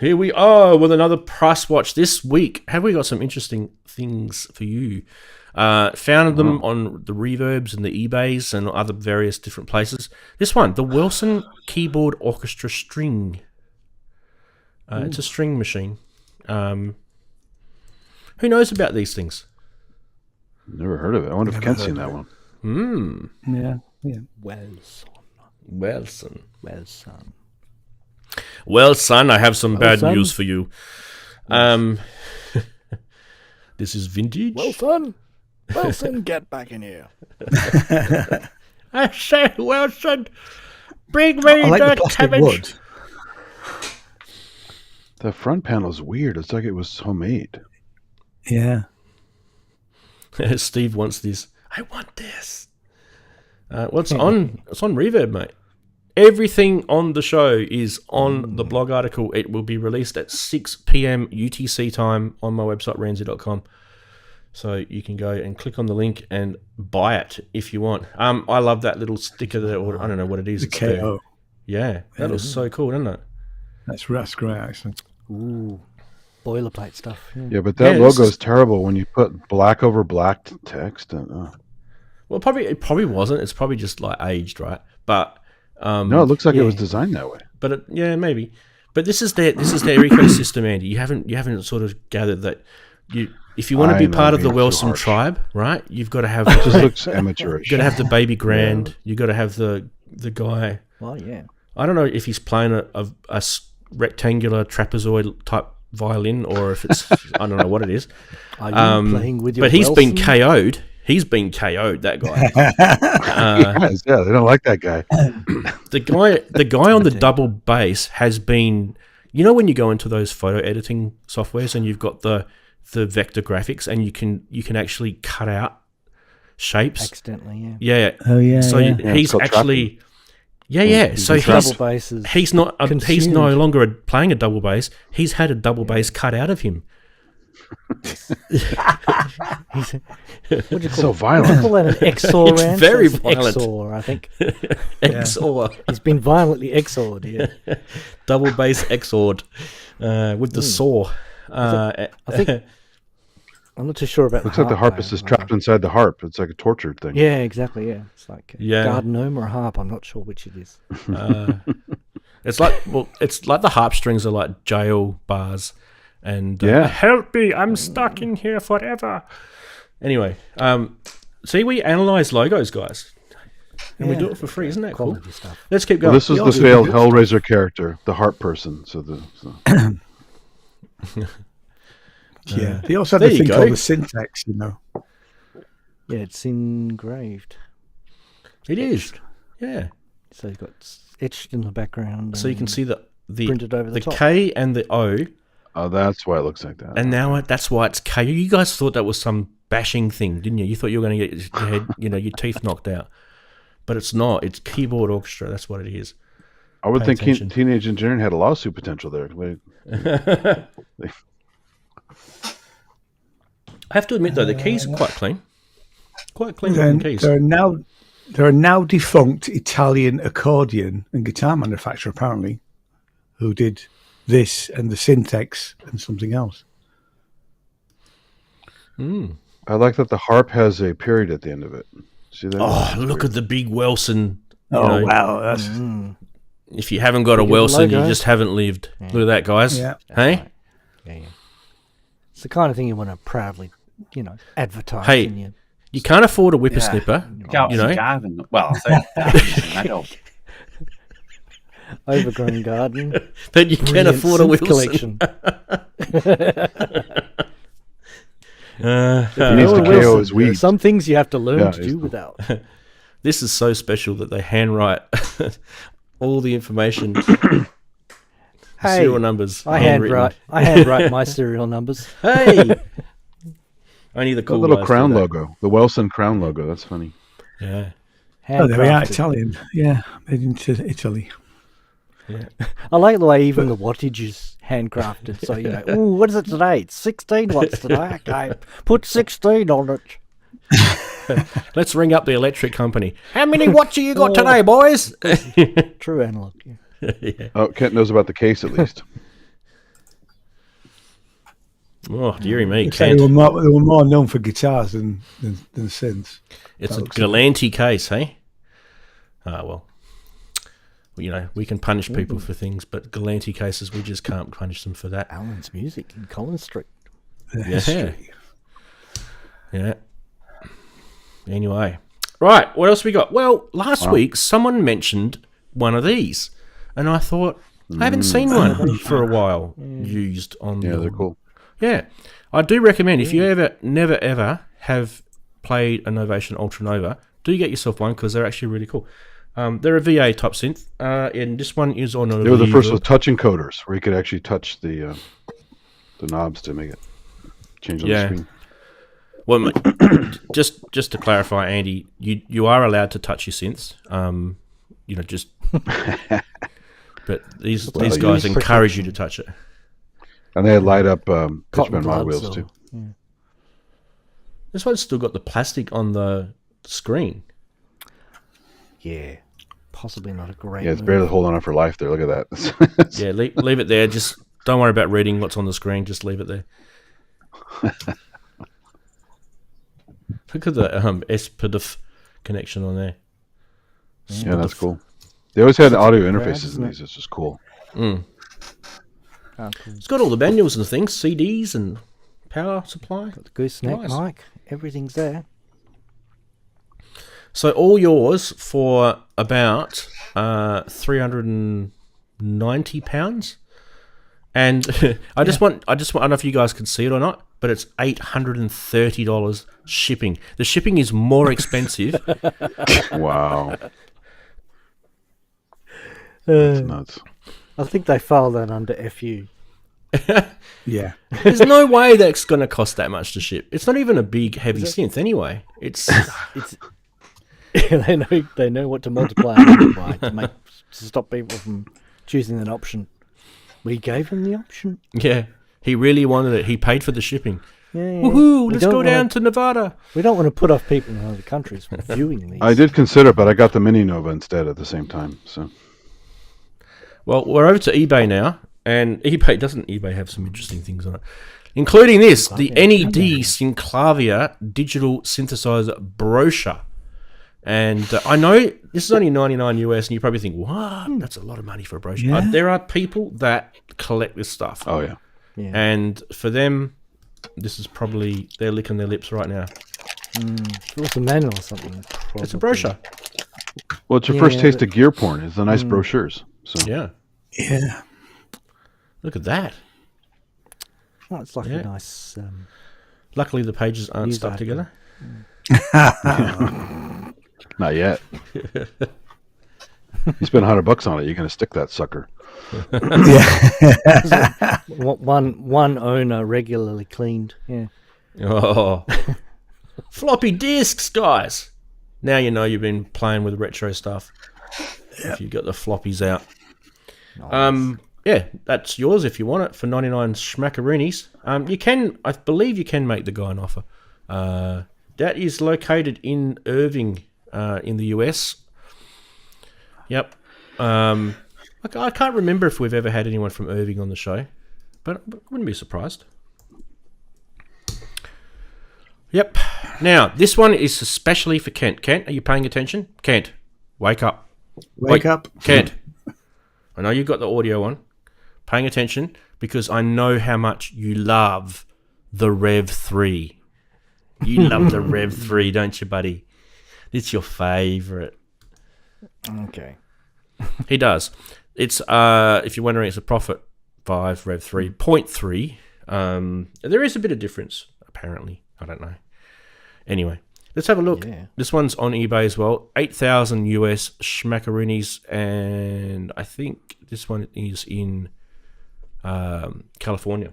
Here we are with another Price Watch this week. Have we got some interesting things for you? Found them on the Reverbs and the eBays and other various different places. This one, the Wilson Keyboard Orchestra String. It's a string machine. Who knows about these things? Never heard of it. I wonder if Kent's seen that one. Yeah. Well, son, I have some bad news for you. This is vintage. Wilson, get back in here. I say, Wilson, bring me I like the that plastic cabbage. wood. The front panel's weird. It's like it was homemade. Yeah. Steve wants this. I want this. Well, it's on Reverb, mate. Everything on the show is on the blog article. It will be released at 6 p.m. UTC time on my website, ranzee.com. So you can go and click on the link and buy it if you want. I love that little sticker that, or I don't know what it is. The KO. Yeah, that looks so cool, doesn't it? That's great, actually. Ooh, boilerplate stuff. Yeah, but that logo is terrible when you put black over black text. And, Well, it probably wasn't. It's probably just like aged, right? But no, it looks like it was designed that way. But maybe. But this is their ecosystem, Andy. You haven't sort of gathered that if you want to be part of the Wilson tribe, right? You've got to have. It just looks amateurish. You got to have the baby grand. Yeah. You got to have the guy. Well, yeah. I don't know if he's playing a rectangular trapezoid type violin or if it's I don't know what it is. Are you playing with your But he's Wilson? been KO'd. He's been KO'd, that guy. Yeah, they don't like that guy. The guy on the double bass has been, you know, when you go into those photo editing softwares and you've got the vector graphics and you can actually cut out shapes accidentally. Yeah. Oh yeah. So he's actually. Yeah. So he's no longer playing a double bass. He's had a double bass cut out of him. What do you call so violent. What do you call that an XOR It's Rant? very That's violent. XOR, I think. XOR. He's been violently XOR'd, yeah. Double bass XOR'd with the saw. I think I'm not too sure about Looks the like the harpist is trapped inside the harp. It's like a tortured thing. Yeah, exactly, yeah. It's like a garden gnome or a harp. I'm not sure which it is. It's like the harp strings are like jail bars. And help me, I'm stuck in here forever. Anyway, see, we analyze logos, guys. And we do it for free. Isn't that cool? Stuff. Let's keep going. Well, this is the failed Hellraiser character, the harp person. Yeah. They also have a thing called the syntax, you know. Yeah, it's engraved. It is. Yeah. So you've got etched in the background. So you can see the printed over the top. K and the O. Oh, that's why it looks like that. And now that's why it's K. You guys thought that was some bashing thing, didn't you? You thought you were going to get your head, your teeth knocked out. But it's not. It's keyboard orchestra. That's what it is. I would think Teenage Engineering had a lawsuit potential there. I have to admit, though, the keys are quite clean. Quite clean looking keys. There are now defunct Italian accordion and guitar manufacturer, apparently, who did this and the Syntex and something else. I like that the harp has a period at the end of it. See that? Oh, look at the big Wilson. Wow. That's... If you haven't got a Wilson, you just haven't lived. Yeah. Look at that, guys. Yeah. Hey? Right. Yeah. It's the kind of thing you want to proudly, advertise. Hey, you can't afford a whippersnipper. Garden. Well, I'll say overgrown garden. Then you can afford a Wilson. Collection. He needs to KO his weed. Some things you have to learn to do without. This is so special that they handwrite all the information. Serial numbers. I handwrite my serial numbers. Hey, only the cool little crown logo, the Wilson crown logo. That's funny. Yeah. Oh, they are Italian. Yeah, made in Italy. Yeah. I like the way even the wattage is handcrafted. So ooh, what is it today? It's 16 watts today. Okay, put 16 on it. Let's ring up the electric company. How many watts have you got today, boys? True analog. Yeah. Oh, Kent knows about the case at least. Oh, dearie me, Kent. They were more known for guitars than synths. It's a Galanti case, hey? Well, we can punish people for things, but Galanti cases, we just can't punish them for that. Alan's Music in Collins Street. Yeah. Anyway. Right, what else we got? Well, last week, someone mentioned one of these, and I thought, I haven't seen one for a while used on the... Yeah, they're cool. Yeah. I do recommend, if you never ever have played a Novation Ultra Nova, do get yourself one, because they're actually really cool. They're a VA type synth, and this one is on a... They were the first with touch encoders, where you could actually touch the knobs to make it change on the screen. Well, just to clarify, Andy, you are allowed to touch your synths. Just. But these guys encourage you to touch it. And they light up pitchman mod wheels too. Yeah. This one's still got the plastic on the screen. Yeah, possibly not a great. Yeah, it's move. barely holding on for life there. Look at that. Yeah, leave it there. Just don't worry about reading what's on the screen. Just leave it there. Look at the SPDIF connection on there. Yeah, that's cool. They always had audio interfaces in these. It's just cool. Mm. Oh, cool. It's got all the manuals and things, CDs and power supply. Got the gooseneck mic. Everything's there. So all yours for about £390, and I don't know if you guys can see it or not, but it's $830 shipping. The shipping is more expensive. Wow, that's nuts. I think they file that under FU. Yeah. There's no way that's going to cost that much to ship. It's not even a big, heavy synth anyway. It's they know what to multiply it by to stop people from choosing an option. We gave him the option. Yeah, he really wanted it. He paid for the shipping. Yeah. Woohoo! Let's go down to Nevada. We don't want to put off people in other countries from viewing these. I did consider, but I got the Mini Nova instead at the same time. So, well, we're over to eBay now, and eBay have some interesting things on it, including this: the NED Synclavia digital synthesizer brochure. And I know this is only $99 US, and you probably think, "What? That's a lot of money for a brochure." Yeah. There are people that collect this stuff. oh yeah, And for them, this is probably they're licking their lips right now. What's a manual or something? It's a brochure. well, it's your first taste of gear porn. It's the nice brochures. So Yeah, Yeah. look at that. Oh, it's like Yeah. a nice. Luckily, the pages aren't News stuck article. together. not yet. You spend $100 on it, you're gonna stick that sucker. One owner regularly cleaned. Yeah. Oh, floppy disks, guys! Now you know you've been playing with retro stuff. If you got the floppies out, Nice. yeah, that's yours if you want it for 99 schmackaroonies. You can, I believe, you can make the guy an offer. That is located in Irving, in the US. Yep. I can't remember if we've ever had anyone from Irving on the show, but I wouldn't be surprised. Yep. Now, this one is especially for Kent. Kent, are you paying attention? Kent, wake up. Wake up. Kent, I know you've got the audio on. Paying attention because I know how much you love the Rev 3. You love the Rev 3, don't you, buddy? It's your favourite. Okay. He does. It's if you're wondering, it's a Prophet 5 Rev 3.3. There is a bit of difference, apparently. I don't know. Anyway, let's have a look. Yeah. This one's on eBay as well. 8,000 US schmackaroonies, and I think this one is in California.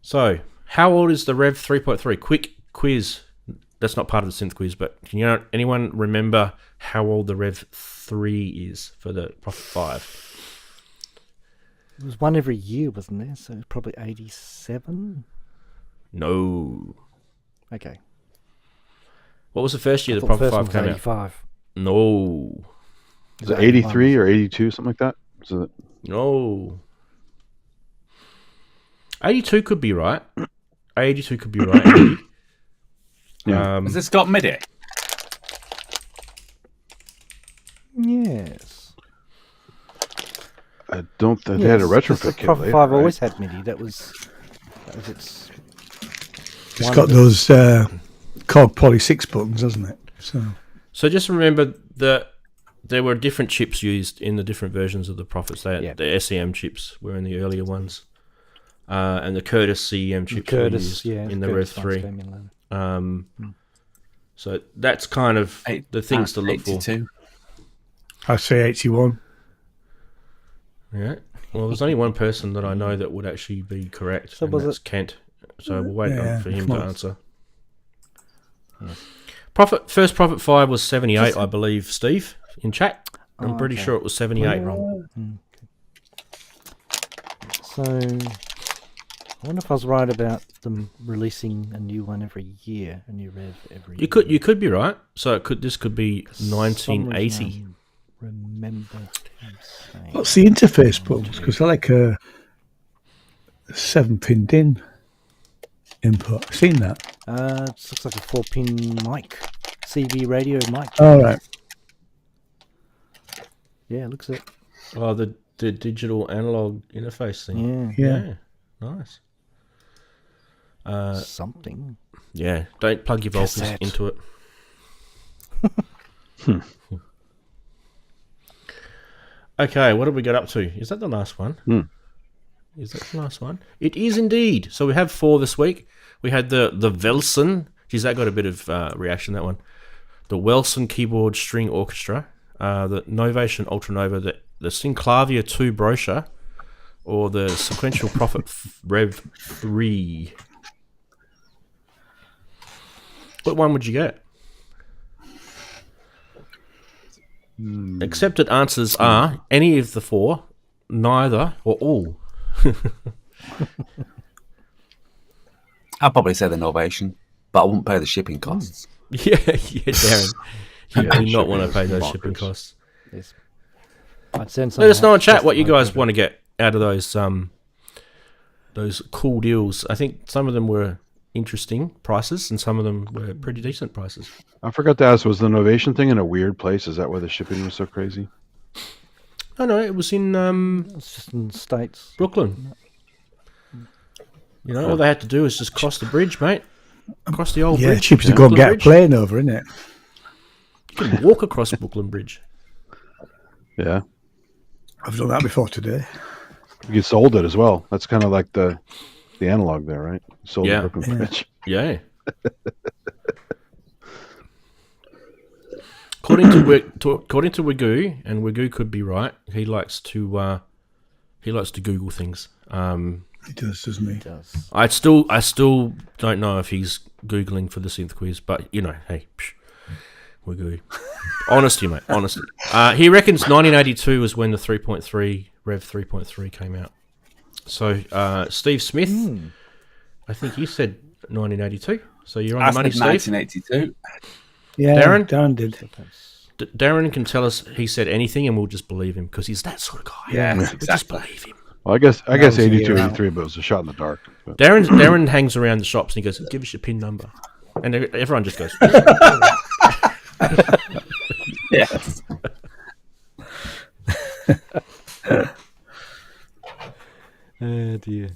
So, how old is the Rev 3.3? Quick quiz. That's not part of the synth quiz, but can anyone remember how old the Rev 3 is for the Prophet 5? There was one every year, wasn't there? So it's probably 87. No. Okay. What was the first year I the thought Prophet the 5 first one came was out? 85. No. Is it 83 or 82, something like that? So No. 82 could be right. 82 could be right. Andy. Yeah. Has this got MIDI? Yes. I don't think they had a retrofit kit. Prophet later, 5 right? always had MIDI. That was its. It's got those Korg Poly 6 buttons, hasn't it? So just remember that there were different chips used in the different versions of the Prophets. The SEM chips were in the earlier ones. And the Curtis CEM chips were used in the Rev 3. So that's kind of the things to look 82. I say 81. for. Yeah. Well, there's only one person that I know that would actually be correct, and that's Kent. So we'll wait for him to answer. Yeah. First Prophet 5 was 78, I believe, Steve, in chat. I'm pretty sure it was 78. Wrong. So, I wonder if I was right about them releasing a new one every year, a new rev every year. You could be right. So this could be 1980. Remember. What's the interface put? Because I like a 7-pin DIN input. I've seen that. It looks like a 4-pin mic, CB radio mic. All right. Yeah, looks it. Oh, the digital analog interface thing. Yeah. Nice. Something. Yeah, don't plug your voltage into it. Okay, what have we got up to? Is that the last one? Is that the last one? It is indeed. So we have 4 this week. We had the Velson. Geez, that got a bit of reaction, that one. The Welson Keyboard String Orchestra. The Novation Ultranova. The Synclavia 2 brochure. Or the Sequential Prophet Rev 3. What one would you get? Accepted answers are any of the 4, neither, or all. I'll probably say the Novation, but I wouldn't pay the shipping costs. Yeah, Daren. You do not want to pay those shipping costs. Yes. I'd send Let us know in chat what you guys want to get out of those cool deals. I think some of them were interesting prices, and some of them were pretty decent prices. I forgot to ask, was the Novation thing in a weird place? Is that why the shipping was so crazy? No, it was in It's just in the States. Brooklyn. You know, all they had to do was just cross the bridge, mate. Across the old bridge. Cheaper to go and get a plane over, isn't it? You can walk across Brooklyn Bridge. Yeah. I've done that before today. You sold it as well. That's kind of like the analog there, right? You sold the Brooklyn Bridge. Yeah. According to Wigoo, and Wigoo could be right, he likes to Google things. He does, doesn't he? It does. I still don't know if he's Googling for the synth quiz, but you know, hey, Wigoo. Honesty, mate, honesty. He reckons 1982 was when the 3.3 Rev 3.3 came out. So Steve Smith, I think you said 1982. So you're on the money, Steve. 1982. Yeah, Daren did. Daren can tell us he said anything, and we'll just believe him because he's that sort of guy. Yeah, we'll exactly. just believe him. Well, I guess 82, 83, but it was a shot in the dark. But. Darren hangs around the shops and he goes, "Give us your PIN number," and everyone just goes, Yes. Oh dear.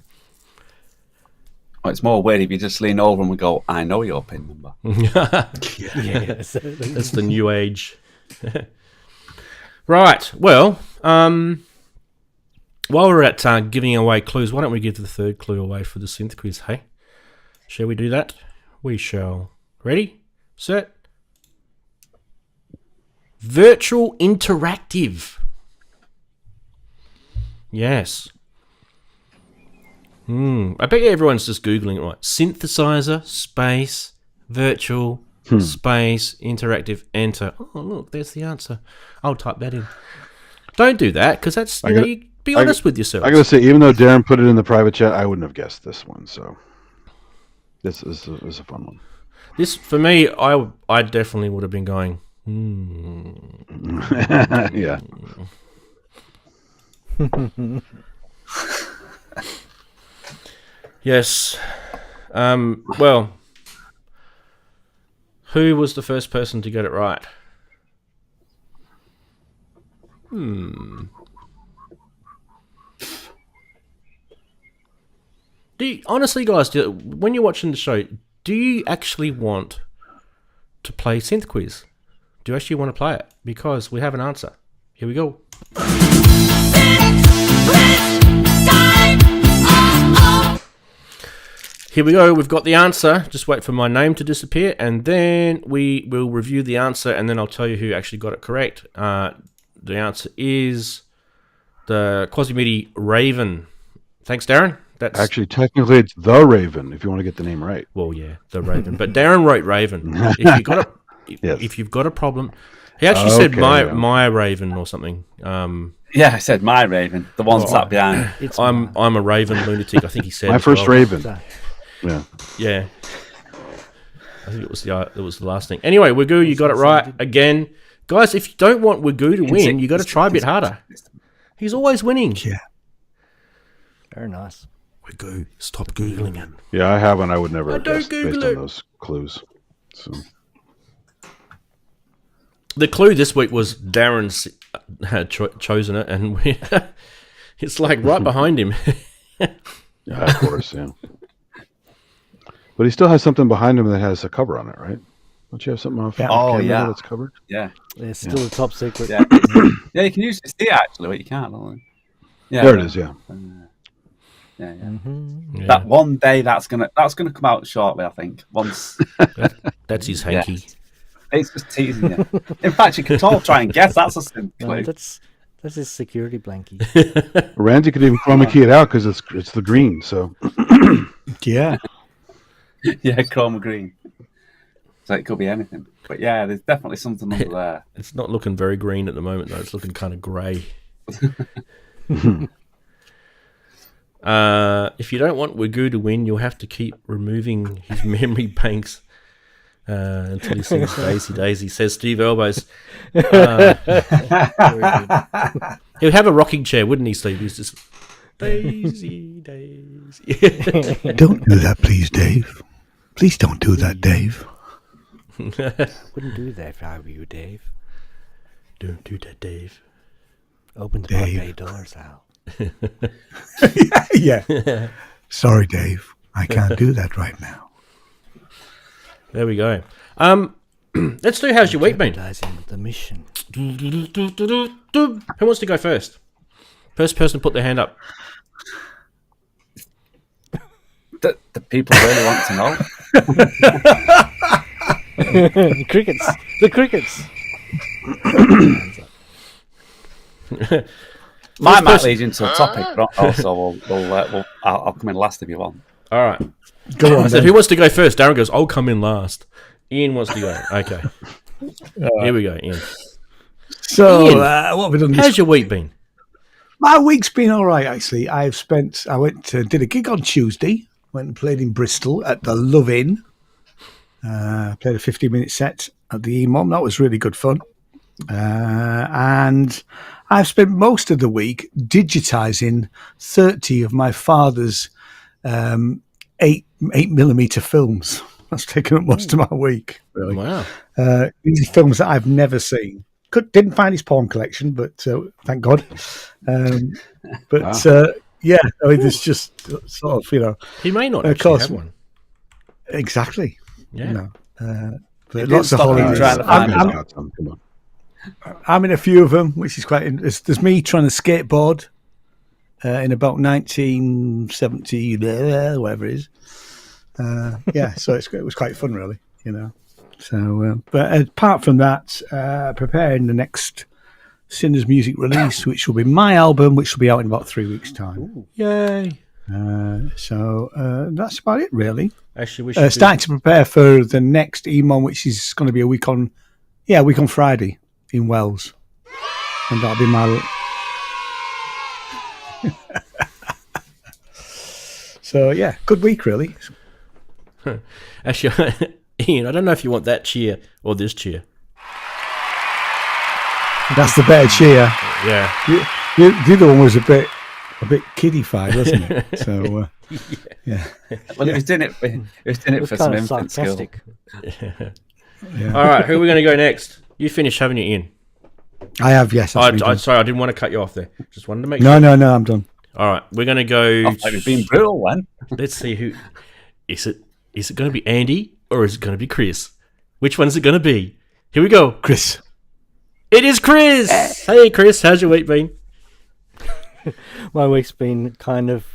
Oh, it's more weird if you just lean over and we go, "I know your PIN number." Yes. That's the new age. Right. Well, while we're at giving away clues, why don't we give the third clue away for the synth quiz, hey? Shall we do that? We shall. Ready? Set. Virtual interactive. Yes. I bet everyone's just Googling it, right? Synthesizer, space, virtual, space, interactive, enter. Oh, look, there's the answer. I'll type that in. Don't do that, because that's, you be honest with yourself. I got to say, even though Daren put it in the private chat, I wouldn't have guessed this one, so this is a fun one. This, for me, I definitely would have been going, Yeah. Yes. Well, who was the first person to get it right? Honestly, guys, when you're watching the show, do you actually want to play Synth Quiz? Do you actually want to play it? Because we have an answer. Here we go. Here we go. We've got the answer. Just wait for my name to disappear, and then we will review the answer, and then I'll tell you who actually got it correct. The answer is the Quasimidi Raven. Thanks, Daren. That's Actually, technically, it's the Raven if you want to get the name right. well, yeah, the Raven. But Daren wrote Raven. If you got a Yes. if you've got a problem, he actually said Okay, my Raven or something. Yeah, I said my Raven, the one sat behind. I'm a Raven lunatic. I think he said My as first well. Raven. Yeah. Yeah, I think it was the last thing. Anyway, Wagoo, you got it right again, guys. If you don't want Wagoo to win, you got to try a bit harder. He's always winning. Yeah. Very nice. Wagoo, stop googling it. Yeah, I haven't. I would never have don't guessed Google based it. on those clues. So The clue this week was Darren's had chosen it, and it's like right behind him. yeah, of course, yeah. But he still has something behind him that has a cover on it, right? Don't you have something off? Oh, yeah. that's covered. Yeah. It's still a top secret. Yeah. Yeah, you can usually see it actually, but you can't. Yeah. There it is. Yeah. Yeah. Yeah. That one day that's gonna come out shortly, I think. Once That's his hanky. it's just teasing you. In fact, you could all try and guess. That's a simple No, clue. that's his security blankie. Ranzee could even chroma key it out because it's the green. So Yeah. Yeah, chroma green. So it could be anything. But yeah, there's definitely something under there. It's not looking very green at the moment, though. It's looking kind of grey. If you don't want Wagoo to win, you'll have to keep removing his memory banks until he sings Daisy Daisy, says Steve Elbows. He'll have a rocking chair, wouldn't he, Steve? He's just Daisy Daisy. Don't do that, please, Dave. Please don't do that, Dave. Wouldn't do that if I were you, Dave. Don't do that, Dave. Open the Dave. bay doors out. Yeah. Sorry, Dave. I can't do that right now. There we go. Let's do How's Your Week Been? Jeopardizing the mission. Who wants to go first? First person to put their hand up. The people really want to know. The crickets. Mine might lead into a topic, but also I'll come in last if you want. All right. Go on, So who wants to go first? Darren goes, I'll come in last. Ian wants to go. Okay. Here we go, Ian. So, Ian, what have we done this How's your week been? My week's been all right, actually. I did a gig on Tuesday. Went and played in Bristol at the Love Inn. Played a 15-minute set at the EMOM. That was really good fun. And I've spent most of the week digitizing 30 of my father's 8mm films. That's taken up most of my week, really. Wow. These are films that I've never seen. Didn't find his porn collection, but thank God. Yeah, I mean, there's just sort of, He may not Of actually course. have one. exactly. Yeah. But lots of holidays. trying to find it. Come on. I'm in a few of them, which is quite. There's me trying to skateboard in about 1970, whatever it is. Yeah, so it was quite fun, really. So, but apart from that, preparing the next Sinner's music release, which will be my album, which will be out in about 3 weeks' time. Ooh. Yay. So that's about it, really. Actually, we should Starting to prepare for the next EMON, which is going to be a week on Friday in Wells, and that'll be my. So yeah, good week, really. Actually, Ian, I don't know if you want that cheer or this cheer. That's the better cheer. Yeah. The other one was a bit kiddified, wasn't it? So yeah. Well, it was doing it for some Kind of infant skill. sarcastic. Yeah. All right, who are we going to go next? You finished, haven't you, Ian? I have, yes. Sorry, I didn't want to cut you off there. Just wanted to make No, sure. I'm done. All right, we're going to go. I thought you'd been brutal then. Let's see who. Is it going to be Andy or is it going to be Chris? Which one is it going to be? Here we go. Chris. It is Chris. Hey, Chris, how's your week been? My week's been kind of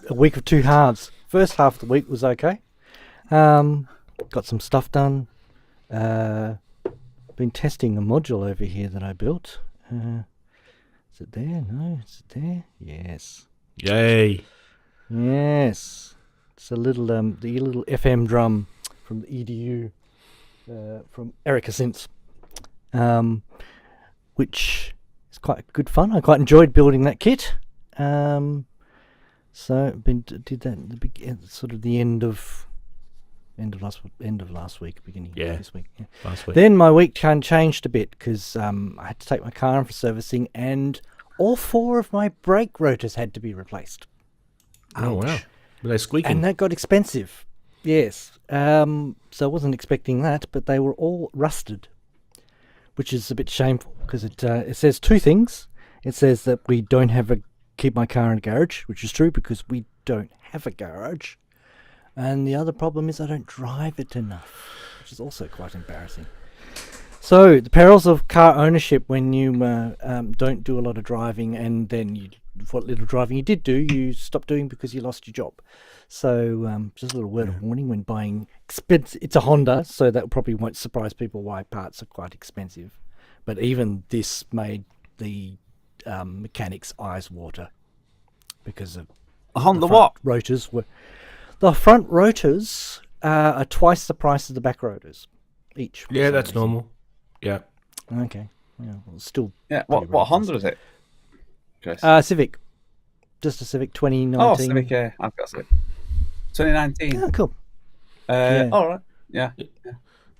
a week of two halves. First half of the week was okay. Got some stuff done. Been testing a module over here that I built. Is it there? No. Is it there? Yes. Yay. Yes. It's a little the little FM drum from the EDU from Erica Synths, which is quite good fun. I quite enjoyed building that kit. So did that at the sort of the end of last week, beginning of this week. Yeah. Last week. Then my week changed a bit because I had to take my car in for servicing, and all 4 of my brake rotors had to be replaced. Oh wow! Were they squeaking? And that got expensive. Yes. So I wasn't expecting that, but they were all rusted, which is a bit shameful because it says 2 things. It says that we don't keep my car in a garage, which is true because we don't have a garage. And the other problem is I don't drive it enough, which is also quite embarrassing. So the perils of car ownership when you don't do a lot of driving, and then what little driving you did do, you stopped doing because you lost your job. So just a little word of warning when buying it's a Honda, so that probably won't surprise people why parts are quite expensive. But even this made the mechanics' eyes water because of Honda what? Rotors were. The front rotors are twice the price of the back rotors each. Yeah, that's normal. Yeah. Okay. Yeah, well, still. Yeah. What Honda is it? Civic. Just a Civic 2019. Oh, Civic. Yeah, I've got Civic. 2019. Oh, cool. All right. Yeah.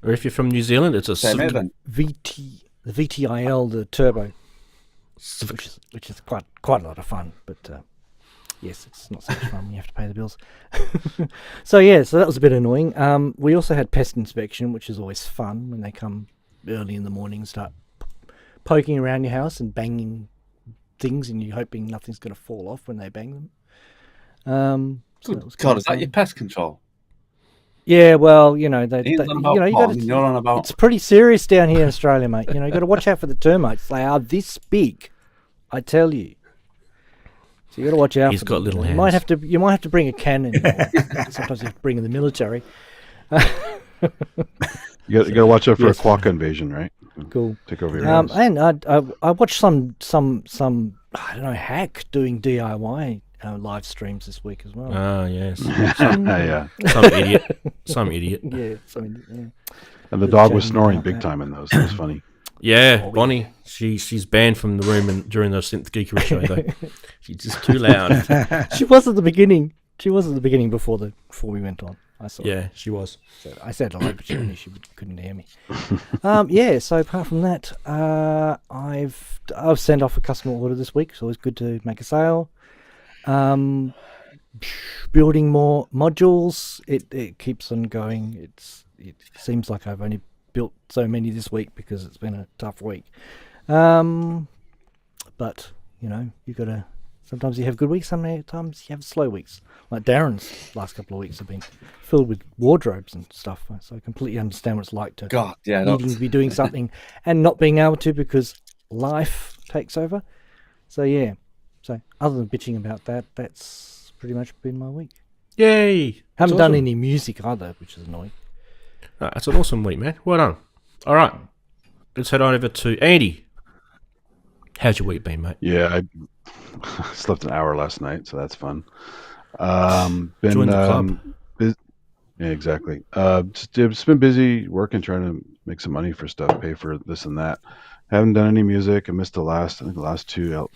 Or if you're from New Zealand, it's a then. the VTIL, the turbo, which is quite a lot of fun, but. Yes, it's not so much fun when you have to pay the bills. So that was a bit annoying. We also had pest inspection, which is always fun when they come early in the morning and start poking around your house and banging things, and you're hoping nothing's going to fall off when they bang them. God, is that your pest control? Yeah, well, you got to. It's pretty serious down here in Australia, mate. You got to watch out for the termites. They are this big, I tell you. So you got to watch out. He's got little hands. You might have to bring a cannon. Sometimes you have to bring in the military. You got to watch out for a quokka invasion, right? Cool. Take over your house. And I watched some I don't know hack doing DIY live streams this week as well. Ah, yes. Yeah. Some idiot. Yeah. And the dog was snoring big time in those. It was funny. Yeah, Bonnie. She's banned from the room during the Synth Geekery show, though. She's just too loud. She was at the beginning. Before we went on. I saw. Yeah, she was. So I said hello, but she knew she couldn't hear me. So apart from that, I've sent off a customer order this week. It's always good to make a sale. Building more modules. It keeps on going. It seems like I've only built so many this week because it's been a tough week. But you gotta. Sometimes you have good weeks. Sometimes you have slow weeks. Like Daren's last couple of weeks have been filled with wardrobes and stuff. So I completely understand what it's like to needing to be doing something and not being able to because life takes over. So yeah. So other than bitching about that, that's pretty much been my week. Yay! Haven't done any music either, which is annoying. That's an awesome week, man. Well done. All right. Let's head on over to Andy. How's your week been, mate? Yeah, I slept an hour last night, so that's fun. Join the club. Yeah, exactly. Just been busy working, trying to make some money for stuff, pay for this and that. Haven't done any music. I missed the last two.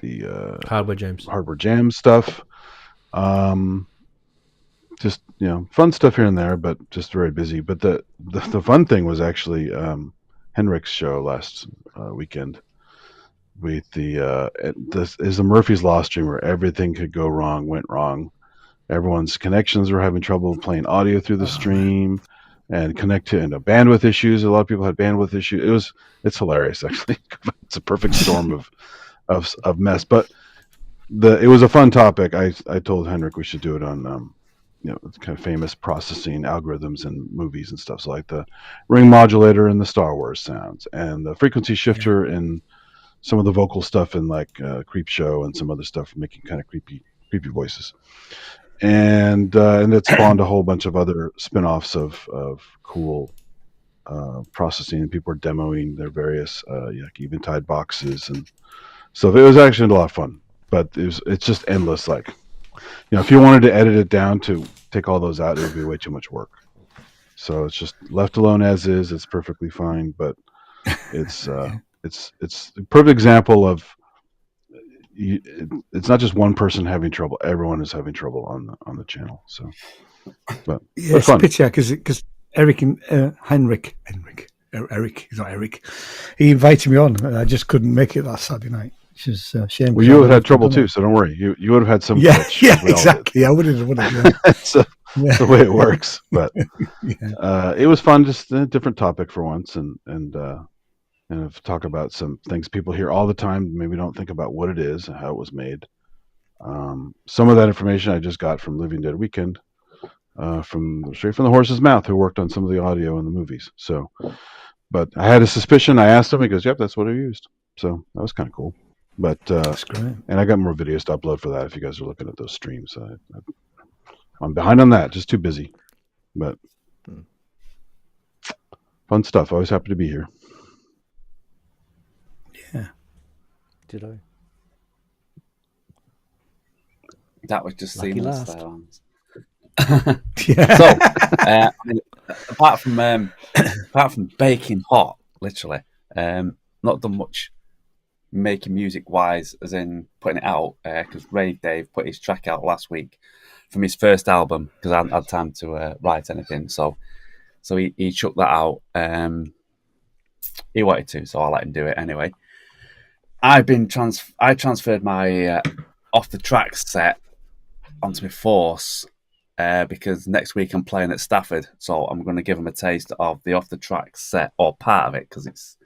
The Hardware Jam stuff. Just fun stuff here and there, but just very busy. But the fun thing was actually Henrik's show last weekend with this is the Murphy's Law stream where everything could go wrong, went wrong. Everyone's connections were having trouble playing audio through the stream and connect into bandwidth issues. A lot of people had bandwidth issues. It's hilarious actually. It's a perfect storm of mess. But it was a fun topic. I told Henrik we should do it on it's kind of famous processing algorithms in movies and stuff. So like the ring modulator in the Star Wars sounds and the frequency shifter and some of the vocal stuff in like Creep Show and some other stuff making kind of creepy voices. And it spawned a whole bunch of other spin-offs of cool processing. People were demoing their various like Eventide boxes, and so it was actually a lot of fun. But it's just endless. Like, if you wanted to edit it down to take all those out, it would be way too much work. So it's just left alone as is. It's perfectly fine. But it's it's a perfect example of it's not just one person having trouble. Everyone is having trouble on the channel. So, but yeah, it's a pity because Eric and Henrik, Eric, he's not Eric. He invited me on, and I just couldn't make it last Saturday night, which is a shame. Well, you would have had trouble too, so don't worry. You would have had some. Yeah, exactly. I would have. Yeah. So that's the way it works. But it was fun, just a different topic for once, and talk about some things people hear all the time. Maybe don't think about what it is and how it was made. Some of that information I just got from Living Dead Weekend. Straight from the horse's mouth, who worked on some of the audio in the movies. So, but I had a suspicion. I asked him. He goes, "Yep, that's what I used." So that was kind of cool. But that's great. And I got more videos to upload for that. If you guys are looking at those streams, I'm behind on that. Just too busy. But fun stuff. Always happy to be here. Yeah. Ditto. That was just seamless there. Yeah. So, apart from baking hot, literally, not done much making music wise, as in putting it out. Because Rave Dave put his track out last week from his first album because I hadn't had time to write anything. So he chucked that out. He wanted to, so I let him do it anyway. I transferred my off the track set onto my Force. Because next week I'm playing at Stafford, so I'm going to give them a taste of the off the track set or part of it because it's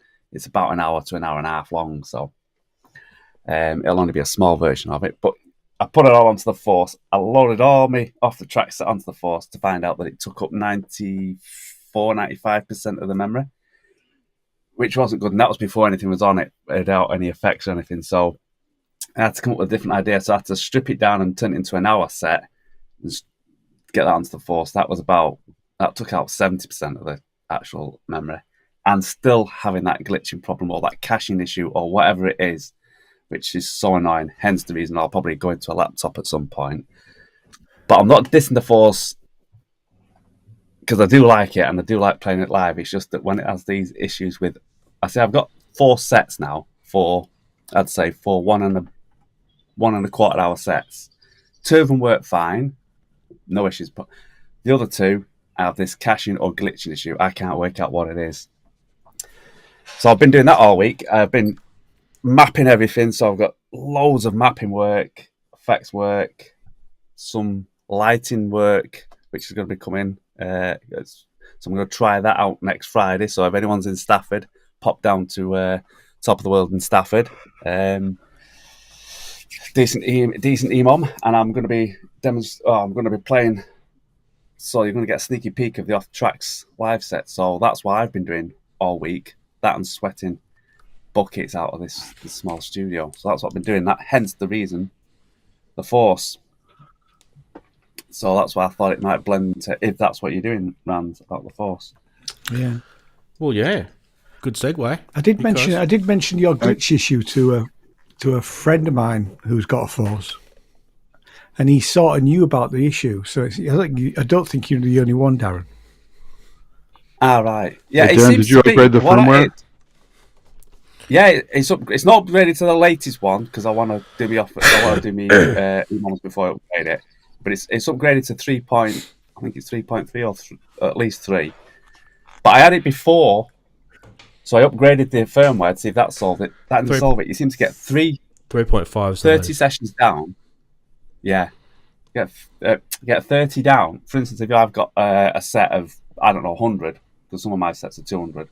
about an hour to an hour and a half long. So it'll only be a small version of it. But I put it all onto the Force. I loaded all my off the track set onto the Force to find out that it took up 95% of the memory, which wasn't good. And that was before anything was on it without any effects or anything. So I had to come up with a different idea. So I had to strip it down and turn it into an hour set. And get that onto the Force. That took out 70% of the actual memory, and still having that glitching problem or that caching issue or whatever it is, which is so annoying. Hence the reason I'll probably go into a laptop at some point. But I'm not dissing the Force because I do like it and I do like playing it live. It's just that when it has these issues with, I've got 4 sets now for 1 1/4 hour sets. 2 of them work fine. No issues, but the other 2 have this caching or glitching issue. I can't work out what it is. So I've been doing that all week. I've been mapping everything. So I've got loads of mapping work, effects work, some lighting work, which is going to be coming. So I'm going to try that out next Friday. So if anyone's in Stafford, pop down to Top of the World in Stafford. Decent EMOM, and I'm going to be playing. So you're going to get a sneaky peek of the off tracks live set. So that's what I've been doing all week. That and sweating buckets out of this small studio. So that's what I've been doing. That hence the reason, the Force. So that's why I thought it might blend into, if that's what you're doing, Rand, about the Force. Yeah. Well, yeah. Good segue. I did mention your glitch issue to a friend of mine who's got a Force, and he sort of knew about the issue. So I don't think you're the only one, Daren. Ah, right. Yeah. Hey, Daren, did you upgrade the firmware? Yeah, it's not upgraded to the latest one because I want to do me emails before I upgrade it. But it's upgraded to 3. I think it's 3.3 or at least 3. But I had it before, so I upgraded the firmware to see if that solved it. That didn't solve it. You seem to get 3.5 30 sessions down. Yeah, get 30 down. For instance, if I've got a set of 100, because some of my sets are 200.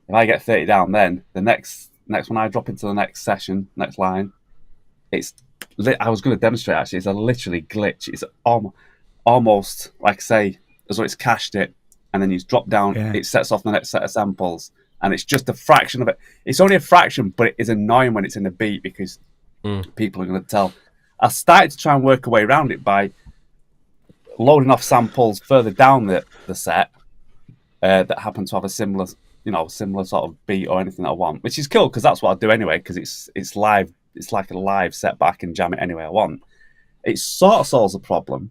If I get 30 down, then the next when I drop into the next session, next line, I was going to demonstrate actually. It's a literally glitch. It's almost like say as though it's cached it, and then you drop down. Yeah. It sets off the next set of samples, and it's just a fraction of it. It's only a fraction, but it is annoying when it's in the beat because people are going to tell. I started to try and work a way around it by loading off samples further down the set, that happen to have a similar sort of beat or anything that I want, which is cool because that's what I do anyway. Because it's live, it's like a live set, but I can jam it any way I want. It sort of solves the problem,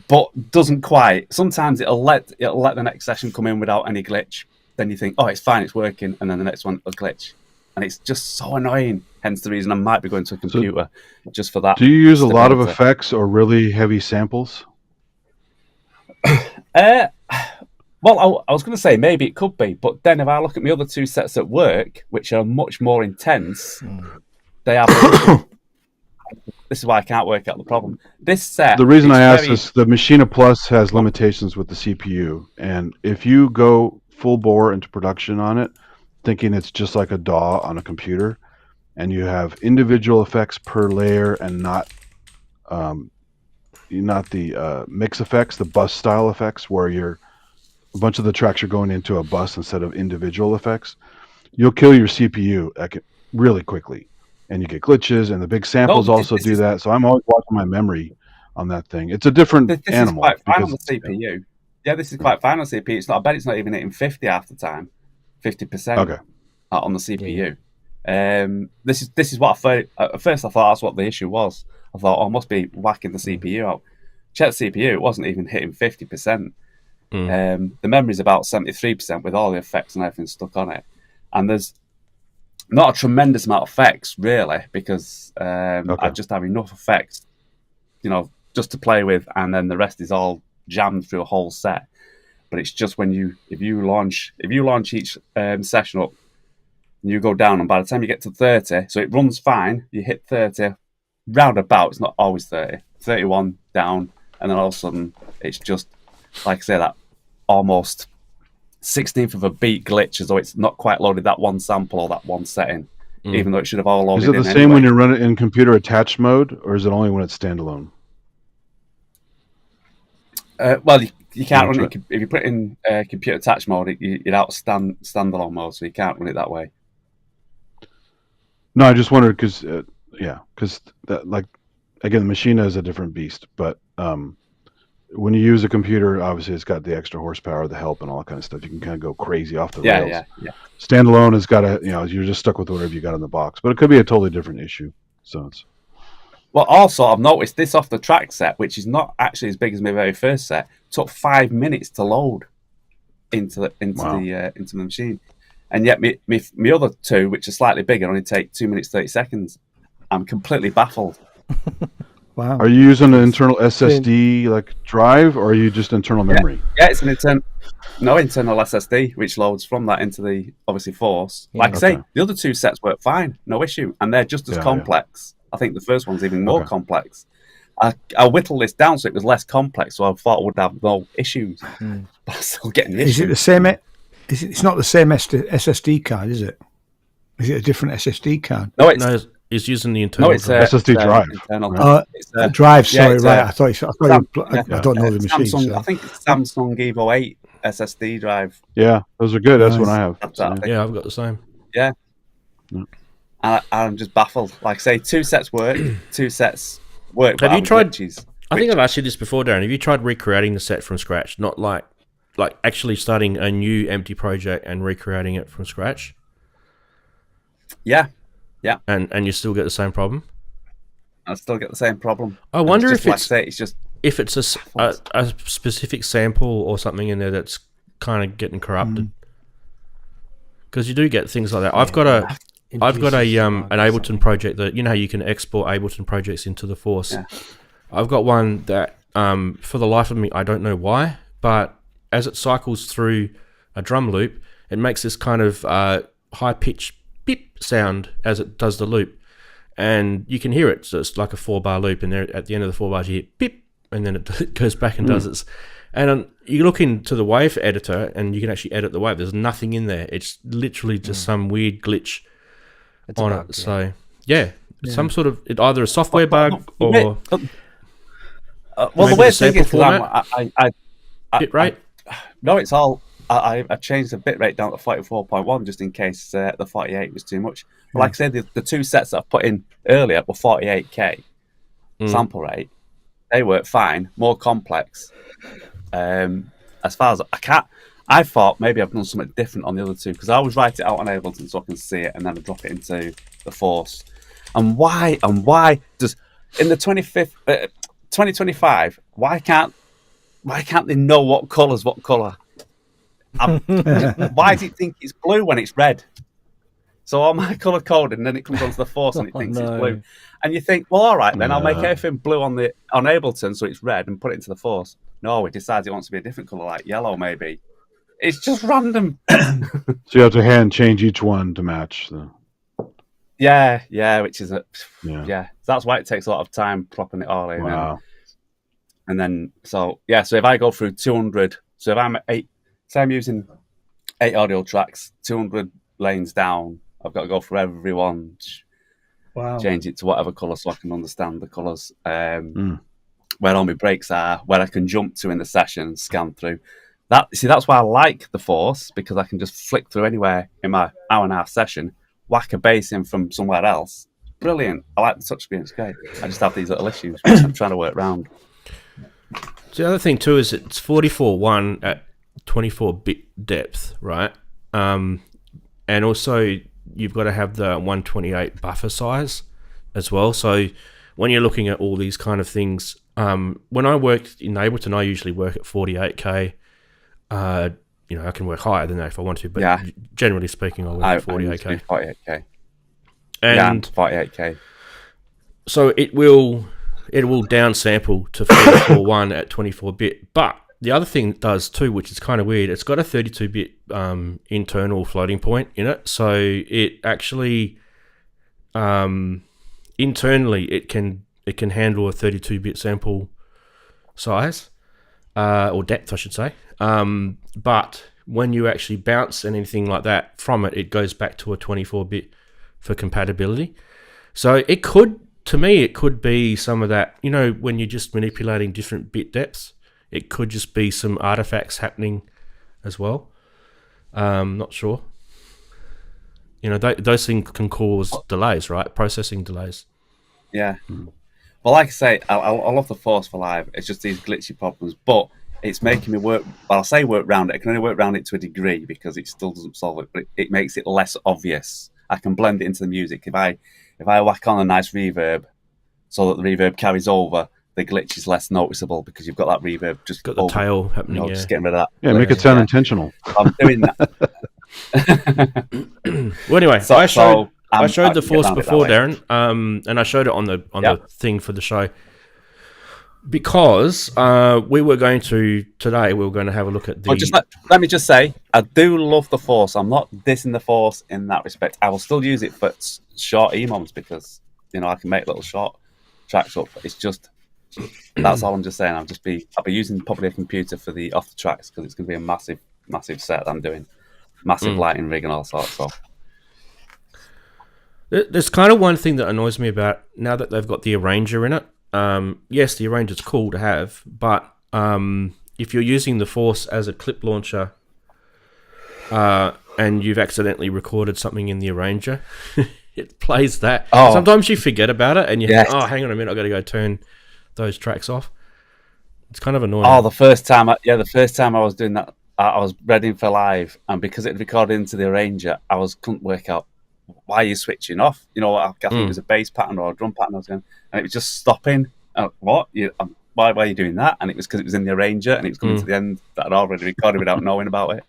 but doesn't quite. Sometimes it'll let the next session come in without any glitch. Then you think, oh, it's fine, it's working, and then the next one will glitch, and it's just so annoying. Hence the reason I might be going to a computer just for that. Do you use a lot of effects or really heavy samples? Well, I was going to say maybe it could be, but then if I look at my other two sets at work, which are much more intense, they have. This is why I can't work out the problem. This set. The reason I ask is the Machina Plus has limitations with the CPU, and if you go full bore into production on it, thinking it's just like a DAW on a computer, and you have individual effects per layer and not the mix effects, the bus style effects, where a bunch of the tracks are going into a bus instead of individual effects, you'll kill your CPU really quickly, and you get glitches, and the big samples do that. So I'm always watching my memory on that thing. It's a different animal. This is quite fine on the CPU. Yeah, this is quite fine on the CPU. I bet it's not even hitting 50 half the time, 50% on the CPU. Yeah. This is what I thought. At first, I thought that's what the issue was. I thought, I must be whacking the CPU out. Check the CPU; it wasn't even hitting 50%. The memory's about 73% with all the effects and everything stuck on it, and there's not a tremendous amount of effects really because I just have enough effects, just to play with, and then the rest is all jammed through a whole set. But it's just if you launch each session up, and you go down, and by the time you get to 30, so it runs fine. You hit 30, roundabout. It's not always 30, 31 down, and then all of a sudden it's just. Like I say, that almost 16th of a beat glitch as though it's not quite loaded that one sample or that one setting, even though it should have all loaded. Is it the same when you run it in computer attached mode, or is it only when it's standalone? Well, you can't run it if you put it in computer attached mode. You'd out standalone mode, so you can't run it that way. No, I just wondered because that, like, again, the Machina is a different beast, but when you use a computer, obviously it's got the extra horsepower, the help, and all that kind of stuff. You can kind of go crazy off the rails. Yeah. Standalone has got you're just stuck with whatever you got in the box, but it could be a totally different issue. So it's. Well, also I've noticed this off the track set, which is not actually as big as my very first set. Took 5 minutes to load into the machine, and yet my other two, which are slightly bigger, only take 2 minutes 30 seconds. I'm completely baffled. Wow. Are you using an internal SSD like drive, or are you just internal memory? Yeah, it's an internal SSD, which loads from that into the obviously Force. Like I say, the other two sets work fine, no issue, and they're just as complex. I think the first one's even more complex. I whittled this down so it was less complex, so I thought I would have no issues. But I'm still getting issues. Is it the same? It's not the same SSD card, is it? Is it a different SSD card? No, it's. Is using the internal SSD drive. Drive, sorry, right. I don't know the machine. Samsung, so. I think it's Samsung Evo 8 SSD drive. Yeah, those are good. That's what I have. Yeah, I've got the same. Yeah. And I'm just baffled. Like I say, 2 sets work. 2 sets work. Have you tried? Glitches. I think I've asked you this before, Daren. Have you tried recreating the set from scratch? Not like actually starting a new empty project and recreating it from scratch? Yeah. Yeah, and you still get the same problem. I still get the same problem. I wonder if it's a specific sample or something in there that's kind of getting corrupted. Because you do get things like that. I've got an Ableton project that how you can export Ableton projects into the Force. Yeah. I've got one that for the life of me I don't know why, but as it cycles through a drum loop, it makes this kind of high pitched beep sound as it does the loop, and you can hear it. So it's like a 4-bar loop, and there at the end of the 4 bars you hear beep, and then it goes back and does its. And you look into the wave editor, and you can actually edit the wave. There's nothing in there. It's literally just some weird glitch on it. So some sort of either a software bug or. Well, the weird thing is bitrate. No, it's all. I changed the bitrate down to 44.1 just in case the 48 was too much. But like I said, the 2 sets that I put in earlier were 48k sample rate. They work fine, more complex. As far as I I thought maybe I've done something different on the other two, because I always write it out on Ableton so I can see it, and then I drop it into the Force. And why does in the 2025? Why can't they know what colour? Why does it think it's blue when it's red? So all my colour coded, and then it comes onto the Force and it thinks it's blue. And you think, well, all right, then I'll make everything blue on Ableton so it's red and put it into the Force. No, it decides it wants to be a different colour, like yellow maybe. It's just random. So you have to hand change each one to match. Yeah, which is that's why it takes a lot of time plopping it all in. Wow. And then so if I go through 200, so if I'm using 8 audio tracks, 200 lanes down, I've got to go through every one, change it to whatever colour so I can understand the colours, where all my breaks are, where I can jump to in the session and scan through. That's why I like the Force, because I can just flick through anywhere in my hour-and-a-half session, whack a bass in from somewhere else. Brilliant. I like the touch screen, it's great. I just have these little issues which I'm trying to work around. So the other thing too is it's 44.1 at 24-bit depth, right? And also you've got to have the 128 buffer size as well. So when you're looking at all these kind of things, when I worked in Ableton, I usually work at 48K. I can work higher than that if I want to, but generally speaking, I work at 48K. 48K. And 48K. So it will downsample to 44.1 at 24-bit. But the other thing it does too, which is kind of weird, it's got a 32-bit internal floating point in it. So it actually internally it can handle a 32-bit sample size or depth, I should say. But when you actually bounce and anything like that from it, it goes back to a 24-bit for compatibility. So it could be some of that, when you're just manipulating different bit depths, it could just be some artifacts happening as well. Not sure. Those things can cause delays, right? Processing delays. Yeah. Well, like I say, I love the Force for live. It's just these glitchy problems, but it's making me work. Well, I'll say work around it. I can only work around it to a degree because it still doesn't solve it, but it makes it less obvious. I can blend it into the music. If I whack on a nice reverb so that the reverb carries over, the glitch is less noticeable because you've got that reverb just got the tail happening. Just getting rid of that. Yeah, make it sound intentional. I'm doing that. Well, anyway, I showed the Force before, Daren, and I showed it on the thing for the show because we were going to have a look at the. Let me just say, I do love the Force. I'm not dissing the Force in that respect. I will still use it for short EMOMs because I can make little short tracks up. It's just that's all I'm just saying. I'll be using probably a computer for the off the tracks because it's going to be a massive set that I'm doing, massive lighting rig and all sorts of. There's kind of one thing that annoys me about now that they've got the arranger in it. Yes, the arranger's cool to have, but if you're using the Force as a clip launcher and you've accidentally recorded something in the arranger, it plays that. Oh. Sometimes you forget about it and you think, hang on a minute, I've got to go turn those tracks off. It's kind of annoying. Oh, the first time I was doing that, I was ready for live, and because it recorded into the arranger, couldn't work out why are you switching off. I think it was a bass pattern or a drum pattern I was going, and it was just stopping. What? Why are you doing that? And it was because it was in the arranger and it was coming to the end that I'd already recorded without knowing about it.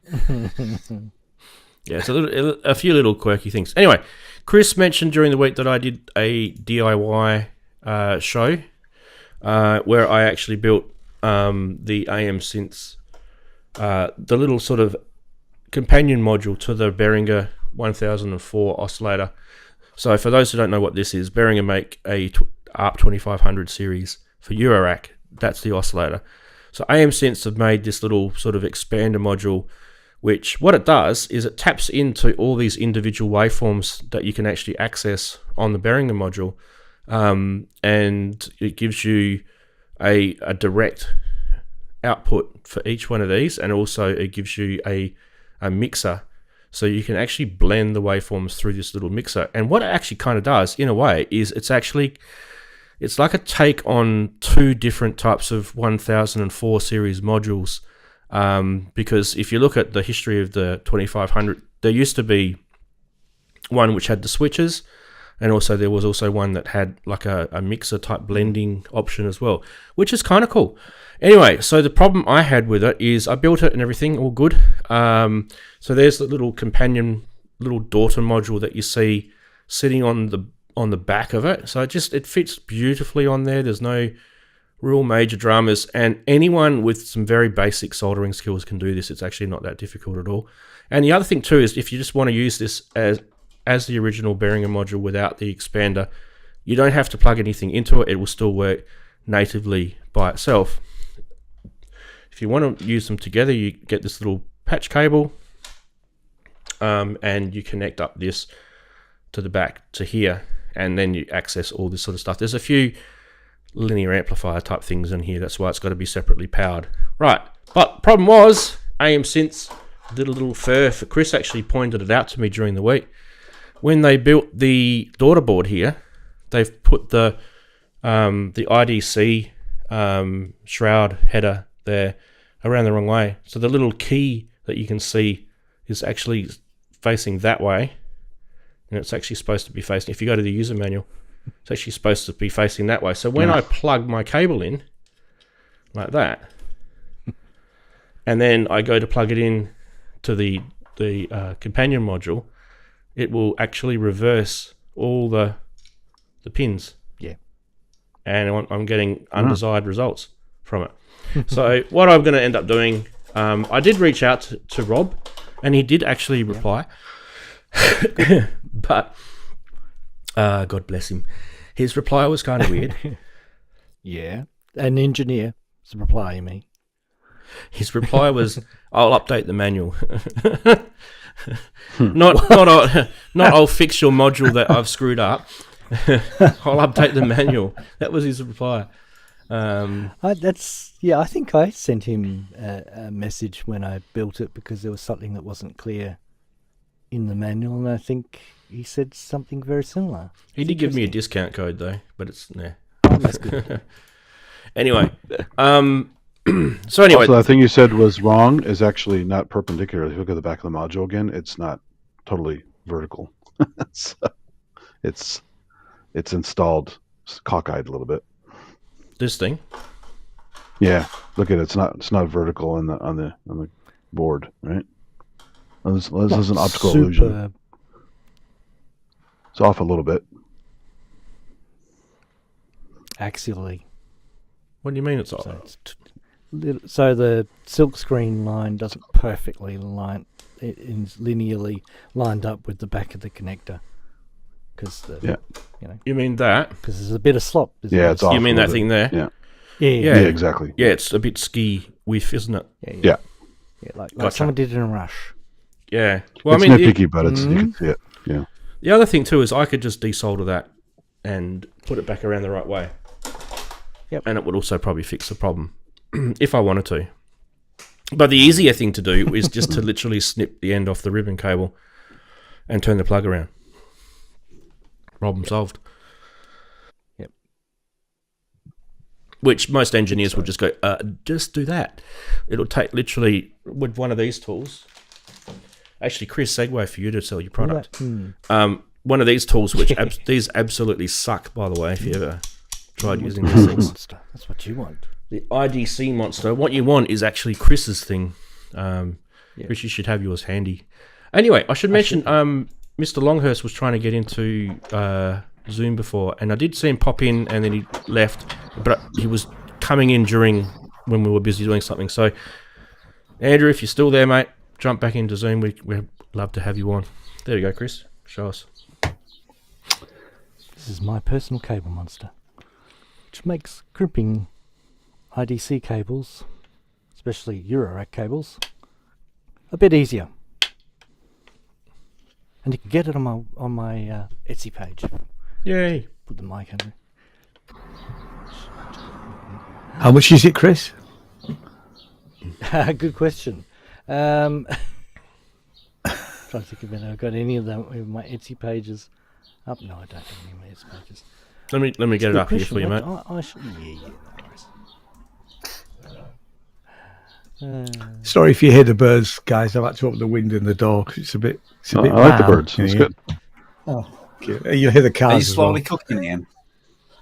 Yeah, so a few little quirky things. Anyway, Chris mentioned during the week that I did a DIY show where I actually built the AM synths, the little sort of companion module to the Behringer 1004 oscillator. So for those who don't know what this is, Behringer make a ARP 2500 series for Eurorack. That's the oscillator. So AM synths have made this little sort of expander module, which what it does is it taps into all these individual waveforms that you can actually access on the Behringer module, and it gives you a direct output for each one of these, and also it gives you a mixer, so you can actually blend the waveforms through this little mixer. And what it actually kind of does, in a way, is it's like a take on two different types of 1004 series modules, Because if you look at the history of the 2500, there used to be one which had the switches, and also there was also one that had like a mixer type blending option as well, which is kind of cool. Anyway, so the problem I had with it is I built it and everything, all good. So there's the little companion, little daughter module that you see sitting on the back of it. So it fits beautifully on there. There's no real major dramas, and anyone with some very basic soldering skills can do this. It's actually not that difficult at all. And the other thing too is if you just want to use this as the original Behringer module without the expander, you don't have to plug anything into it. It will still work natively by itself. If you want to use them together, you get this little patch cable, and you connect up this to the back to here, and then you access all this sort of stuff. There's a few linear amplifier type things in here. That's why it's got to be separately powered. Right, but problem was AM Synths did a little fur for Chris. Actually pointed it out to me during the week. When they built the daughter board here, they've put the IDC shroud header there around the wrong way. So the little key that you can see is actually facing that way, and it's actually supposed to be facing, if you go to the user manual, it's actually supposed to be facing that way. So when I plug my cable in like that, and then I go to plug it in to the companion module, it will actually reverse all the pins. Yeah. And I'm getting undesired results from it. So what I'm going to end up doing, I did reach out to Rob, and he did actually reply. But God bless him. His reply was kind of weird. Yeah. An engineer's reply, you mean? His reply was, "I'll update the manual." not I'll fix your module that I've screwed up. I'll update the manual. That was his reply. I think I sent him a message when I built it because there was something that wasn't clear in the manual, and I think he said something very similar. He did give me a discount code though, but it's nah. Oh, that's good. Anyway, so anyway, also, the thing you said was wrong is actually not perpendicular. If you look at the back of the module again, it's not totally vertical. So it's installed cockeyed a little bit. this thing. Yeah, look at it. It's not vertical on the board, right? This is an optical illusion. It's off a little bit. Axially. What do you mean it's off? So the silk screen line doesn't perfectly line linearly lined up with the back of the connector. You mean that? Because there's a bit of slop. Yeah, it's off. You mean that thing there? Yeah, exactly. Yeah, it's a bit ski whiff, isn't it? Yeah, like someone did it in a rush. Yeah. Well, it's nitpicky, but you can see it. Yeah. The other thing too is I could just desolder that and put it back around the right way. Yep. And it would also probably fix the problem if I wanted to. But the easier thing to do is just to literally snip the end off the ribbon cable and turn the plug around. Problem solved. Yep. Which most engineers would just go, just do that. It'll take literally with one of these tools. Actually, Chris, segue for you to sell your product. One of these tools, which these absolutely suck, by the way, if you ever tried using these things. Monster. That's what you want. The IDC monster. What you want is actually Chris's thing. Chris, you should have yours handy. Anyway, I should mention Mr. Longhurst was trying to get into Zoom before, and I did see him pop in, and then he left, but he was coming in during when we were busy doing something. So, Andrew, if you're still there, mate, jump back into Zoom. We'd love to have you on. There you go, Chris. Show us. This is my personal cable monster, which makes crimping IDC cables, especially eurorack cables, a bit easier. And you can get it on my Etsy page. Yay! Put the mic under. How much is it, Chris? Good question. Trying to think if I've got any of them in my Etsy pages up. No, I don't have any of my Etsy pages. Let me get it up here for you, mate. I should, yeah. Sorry if you hear the birds, guys. I've had to open the window and the door 'cause it's a bit. It's a bit. I like the loud birds. in It's here. good. Oh, cute. You hear the cars Are you as well. slowly cooking, Ian?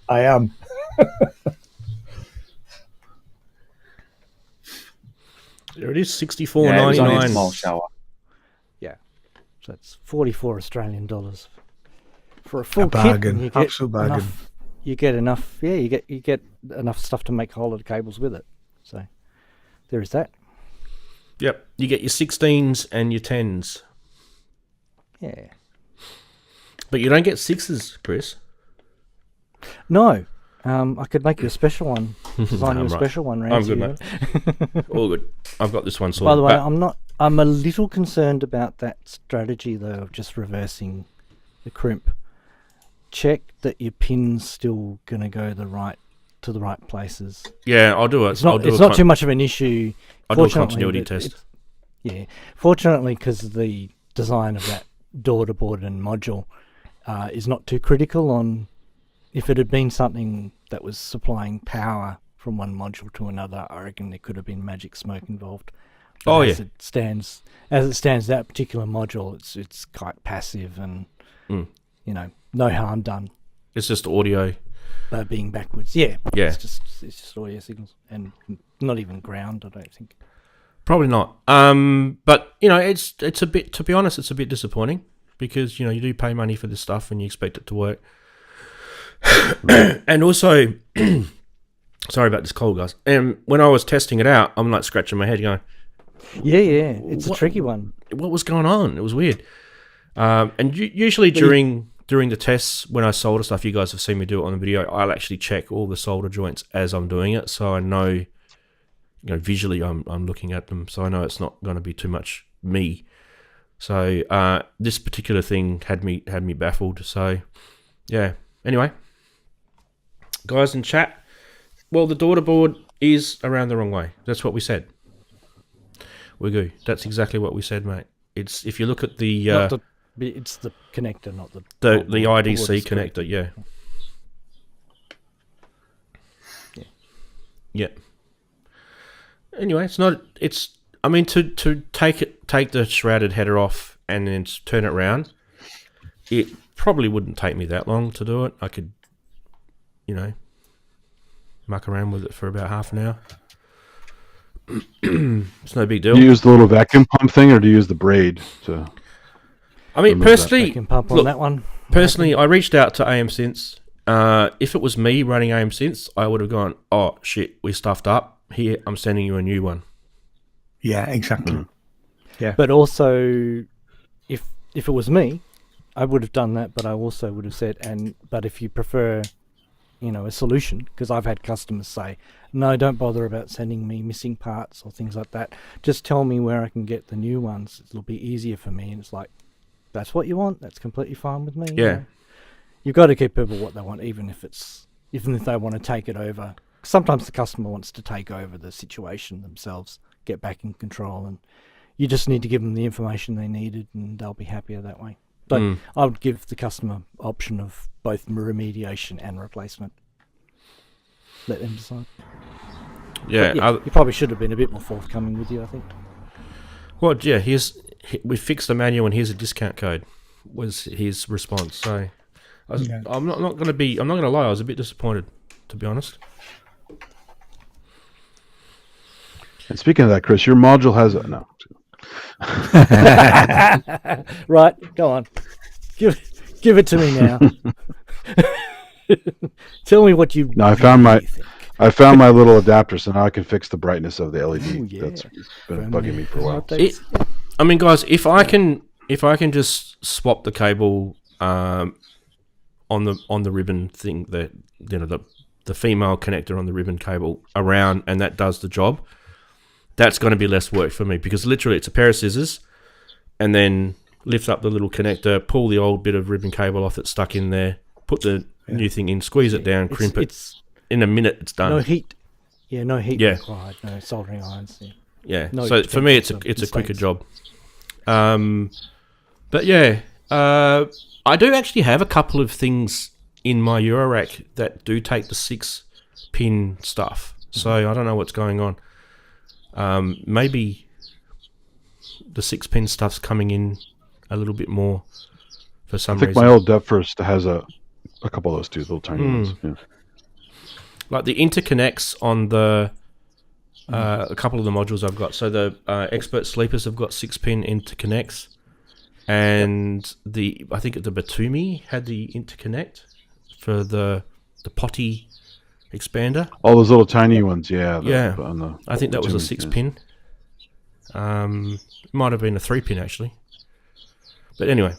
I am. There it is, Yeah, it was only a $64.99. small shower. Yeah. So it's 44 Australian dollars for a full A bargain. kit. And you get Absolute bargain. enough. You get enough. Yeah, you get enough stuff to make a whole lot of cables with it. So there is that. Yep, you get your 16s and your 10s, Yeah. but you don't get 6s, Chris. No. I could make you a special one. Design you a I'm right. special one, Ranzee. I'm good, mate. All good. I've got this one sorted. By the way, but I'm a little concerned about that strategy though of just reversing the crimp. Check that your pin's still gonna go to the right places. yeah, I'll do it. It's not too much of an issue. I'll do a Fortunately, continuity that test. Yeah, fortunately, because the design of that daughter board and module is not too critical on. If it had been something that was supplying power from one module to another, I reckon there could have been magic smoke involved. But Oh, as yeah. it stands, that particular module, it's quite passive and no harm done It's just audio. by being backwards. Yeah, Yeah. It's just audio signals and not even ground. I don't think. Probably not. But it's a bit. To be honest, it's a bit disappointing because you do pay money for this stuff and you expect it to work. And also, sorry about this cold, guys. And when I was testing it out, I'm like scratching my head, going, Yeah, it's a tricky one. "What was going on?" It was weird. And usually during the tests, when I solder stuff, you guys have seen me do it on the video. I'll actually check all the solder joints as I'm doing it, so I know. Visually, I'm looking at them, so I know it's not going to be too much me. So this particular thing had me baffled. So yeah. Anyway, guys in chat, well, the daughter board is around the wrong way. That's what we said. We're good. That's exactly what we said, mate. It's if you look at the It's the connector, not the IDC connector. Yeah. Yeah. Anyway, it's not. It's. I mean, to take the shrouded header off and then turn it around. It probably wouldn't take me that long to do it. I could, muck around with it for about half an hour. It's no big deal. Do you use the little vacuum pump thing, or do you use the braid to? I mean, personally, Vacuum pump on look, that one. personally, I reached out to AM Synths. If it was me running AM Synths, I would have gone, "Oh shit, we stuffed up. Here, I'm sending you a new one." Yeah, exactly. Yeah. But also, if it was me, I would have done that. But I also would have said, but if you prefer, a solution, because I've had customers say, no, don't bother about sending me missing parts or things like that. Just tell me where I can get the new ones. It'll be easier for me. And it's like, that's what you want. That's completely fine with me. Yeah. You've got to give people what they want, even if they want to take it over. Sometimes the customer wants to take over the situation themselves, get back in control, and you just need to give them the information they needed, and they'll be happier that way. But I would give the customer option of both remediation and replacement. Let them decide. Yeah. You probably should have been a bit more forthcoming with you, I think. Well, yeah. We fixed the manual, and here's a discount code. Was his response. So, I'm not going to be. I'm not going to lie. I was a bit disappointed, to be honest. And speaking of that, Chris, your module has no. Right, go on. Give it to me now. Tell me what you. No, I found my little adapter, so now I can fix the brightness of the LED. Ooh, yeah. That's been bugging me for a while. I mean, guys, if I can just swap the cable on the ribbon thing, the female connector on the ribbon cable around, and that does the job, that's going to be less work for me, because literally it's a pair of scissors and then lift up the little connector, pull the old bit of ribbon cable off that's stuck in there, put the new thing in, squeeze it down, crimp it. In a minute, it's done. No heat. Yeah, no heat Yeah. required. No soldering irons. Yeah. Yeah. No So for me, it's a quicker job. But yeah, I do actually have a couple of things in my eurorack that do take the 6-pin stuff. So I don't know what's going on. Maybe the 6-pin stuff's coming in a little bit more for some I think reason. my old Dev First has a couple of those too, little tiny ones. Yeah. Like the interconnects on the a couple of the modules I've got. So the Expert Sleepers have got 6-pin interconnects, and I think the Batumi had the interconnect for the potty expander. All those little tiny ones, yeah. I think that was a Batumi, 6-pin. Might have been a 3-pin actually. But anyway.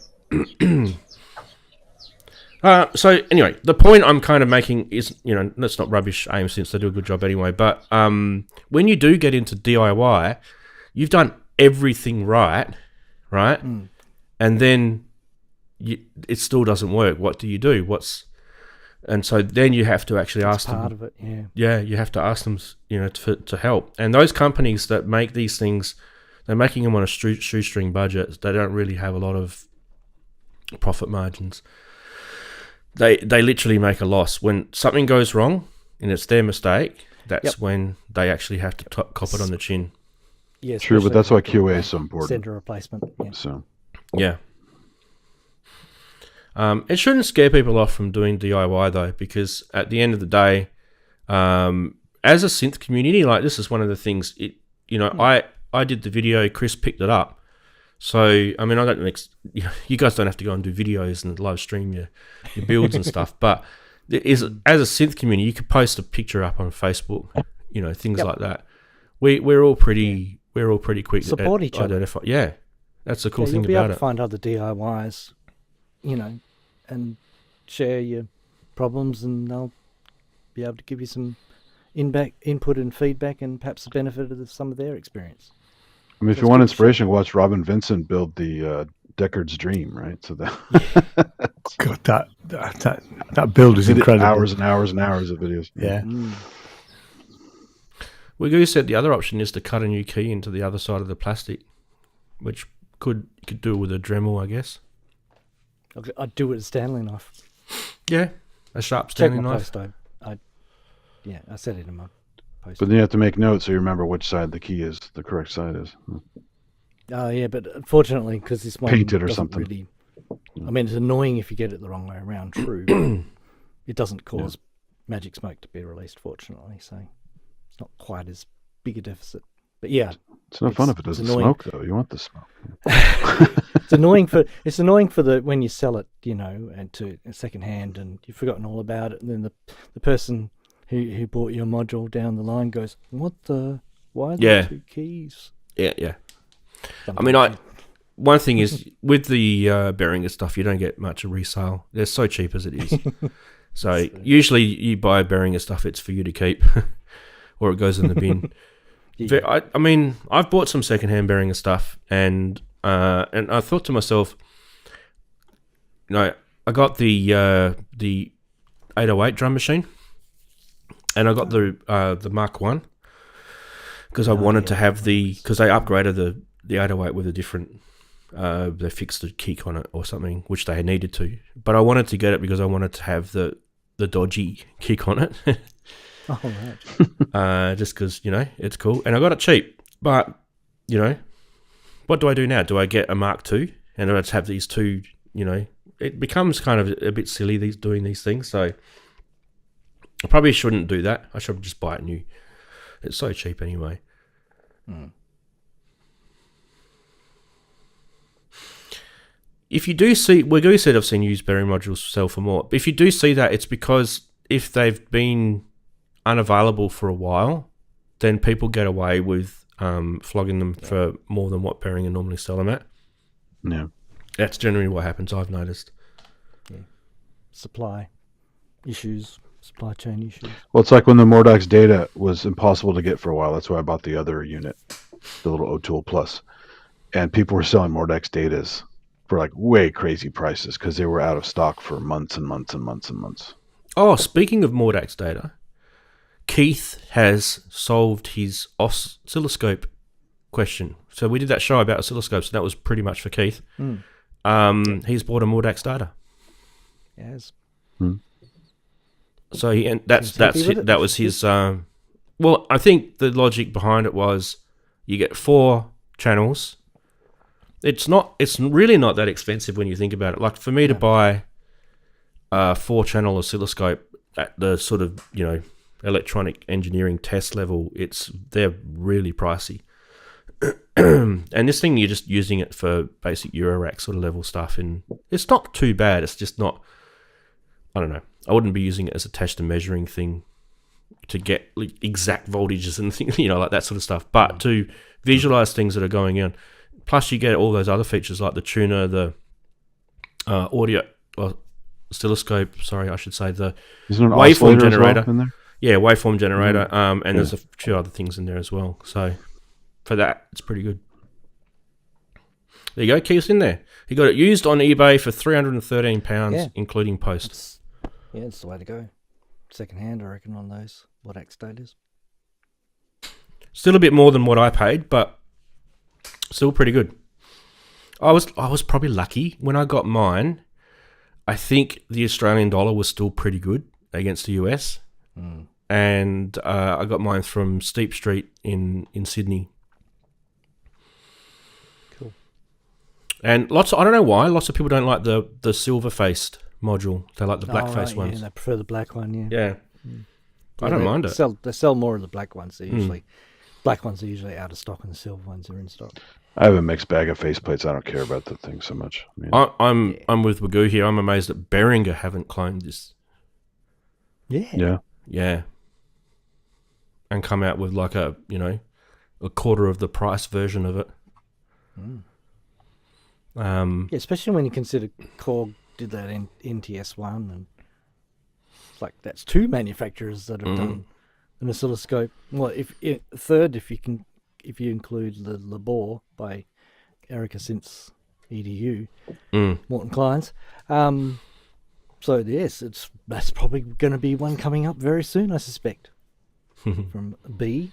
So anyway, the point I'm kind of making is, let's not rubbish AIM since they do a good job anyway. But when you do get into DIY, you've done everything right? And then it still doesn't work. What do you do? And so then you have to actually ask them. Part of it, yeah. Yeah, you have to ask them, to help. And those companies that make these things, they're making them on a shoestring budget. They don't really have a lot of profit margins. They literally make a loss. When something goes wrong and it's their mistake, that's when they actually have to cop it on the chin. Yeah, true, but that's why QA is so important. Send a replacement. Yeah. So, yeah. It shouldn't scare people off from doing DIY though, because at the end of the day, as a synth community, like this is one of the things. I did the video. Chris picked it up. So, I mean, I don't. You guys don't have to go and do videos and live stream your builds and stuff. But as a synth community, you could post a picture up on Facebook. Things like that. We're all pretty quick. Support each other. Yeah, that's the cool thing you'll be about able it. to find other DIYs, and share your problems, and they'll be able to give you some input and feedback, and perhaps the benefit of some of their experience. I mean, if you want inspiration, watch Robin Vincent build the Deckard's Dream, right? So that God, that build is incredible. Hours and hours and hours of videos. Yeah. Well, you said the other option is to cut a new key into the other side of the plastic, which you could do with a Dremel, I guess. I'd do it with a Stanley knife. Yeah, a sharp Stanley Check my knife. post, I said it in my post. But then you have to make notes so you remember which side the key is, the correct side is. Oh, yeah, but unfortunately, because this one Paint it or doesn't something. really... I mean, it's annoying if you get it the wrong way around, true. It doesn't cause magic smoke to be released, fortunately, so it's not quite as big a deficit. But yeah... It's no fun if it doesn't smoke, though. You want the smoke. It's annoying for the when you sell it, and to second hand, and you've forgotten all about it, and then the person who bought your module down the line goes, "What the? Why are there two keys?" Yeah. I mean, one thing is with the Behringer stuff, you don't get much of resale. They're so cheap as it is. So usually you buy Behringer stuff, it's for you to keep, or it goes in the bin. Yeah. I mean, I've bought some secondhand Behringer stuff, and I thought to myself, I got the 808 drum machine, and I got the Mark 1 because I wanted to have because they upgraded the 808 with a different. They fixed the kick on it or something, which they needed to. But I wanted to get it because I wanted to have the dodgy kick on it. Oh, right. Just because, it's cool. And I got it cheap. But, what do I do now? Do I get a Mark II? And I just have these two, it becomes kind of a bit silly doing these things. So I probably shouldn't do that. I should just buy it new. It's so cheap anyway. If you do see, said I've seen used Behringer modules sell for more. But if you do see that, it's because if they've been unavailable for a while, then people get away with flogging them for more than what Behringer normally sell them at. Yeah. That's generally what happens, I've noticed. Yeah. Supply chain issues. Well, it's like when the Mordax data was impossible to get for a while. That's why I bought the other unit, the little O'Toole Plus. And people were selling Mordax datas for like way crazy prices because they were out of stock for months and months and months and months. Oh, speaking of Mordax data, Keith has solved his oscilloscope question. So we did that show about oscilloscopes, and that was pretty much for Keith. He's bought a Mordax data. Yes. So that was his. Well, I think the logic behind it was You get 4 channels. It's really not that expensive when you think about it. Like for me to buy a 4-channel oscilloscope at the sort of, electronic engineering test level, they're really pricey. And this thing, you're just using it for basic Eurorack sort of level stuff, and it's not too bad. It's just not, I don't know. I wouldn't be using it as a test and measuring thing to get exact voltages and things, like that sort of stuff. But to visualize things that are going on, plus you get all those other features like the tuner, the audio oscilloscope. Sorry, I should say the waveform generator. In there? Yeah, waveform generator. And there's a few other things in there as well. So for that, it's pretty good. There you go, keys in there. He got it used on eBay for £313, including post. It's the way to go. Second hand, I reckon, on those. What X-Date is. Still a bit more than what I paid, but still pretty good. I was probably lucky when I got mine. I think the Australian dollar was still pretty good against the US. And I got mine from Steep Street in Sydney. Cool. And I don't know why, lots of people don't like the silver-faced module. They like the black-faced ones. Yeah, they prefer the black one, Yeah. I don't mind it. They sell more of the black ones. Black ones are usually out of stock and the silver ones are in stock. I have a mixed bag of faceplates. I don't care about the thing so much. I'm with Wagoo here. I'm amazed that Behringer haven't cloned this. Yeah. Yeah. And come out with like a quarter of the price version of it. Especially when you consider Korg did that in NTS1, and it's like that's 2 manufacturers that have done an oscilloscope. Well, if you include the Labor by Erica Synths EDU, Morton Kleins. So yes, that's probably going to be one coming up very soon, I suspect. From B.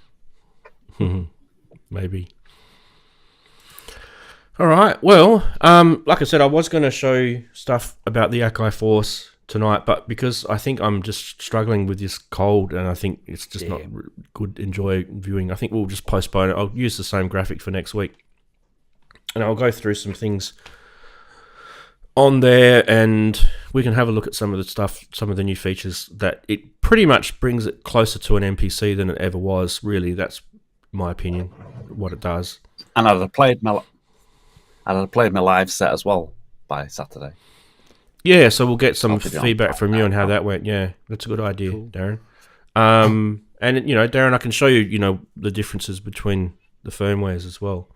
Maybe. All right. Well, like I said, I was going to show you stuff about the Akai Force tonight, but because I think I'm just struggling with this cold, and I think it's just not good. Enjoy viewing. I think we'll just postpone it. I'll use the same graphic for next week, and I'll go through some things on there, and we can have a look at some of the stuff, some of the new features that it pretty much brings it closer to an MPC than it ever was. Really, that's my opinion. What it does. And I'd have played my live set as well by Saturday. Yeah, so we'll get some feedback from you on how that went. Yeah, that's a good idea, cool. Daren. And Daren, I can show you, the differences between the firmwares as well.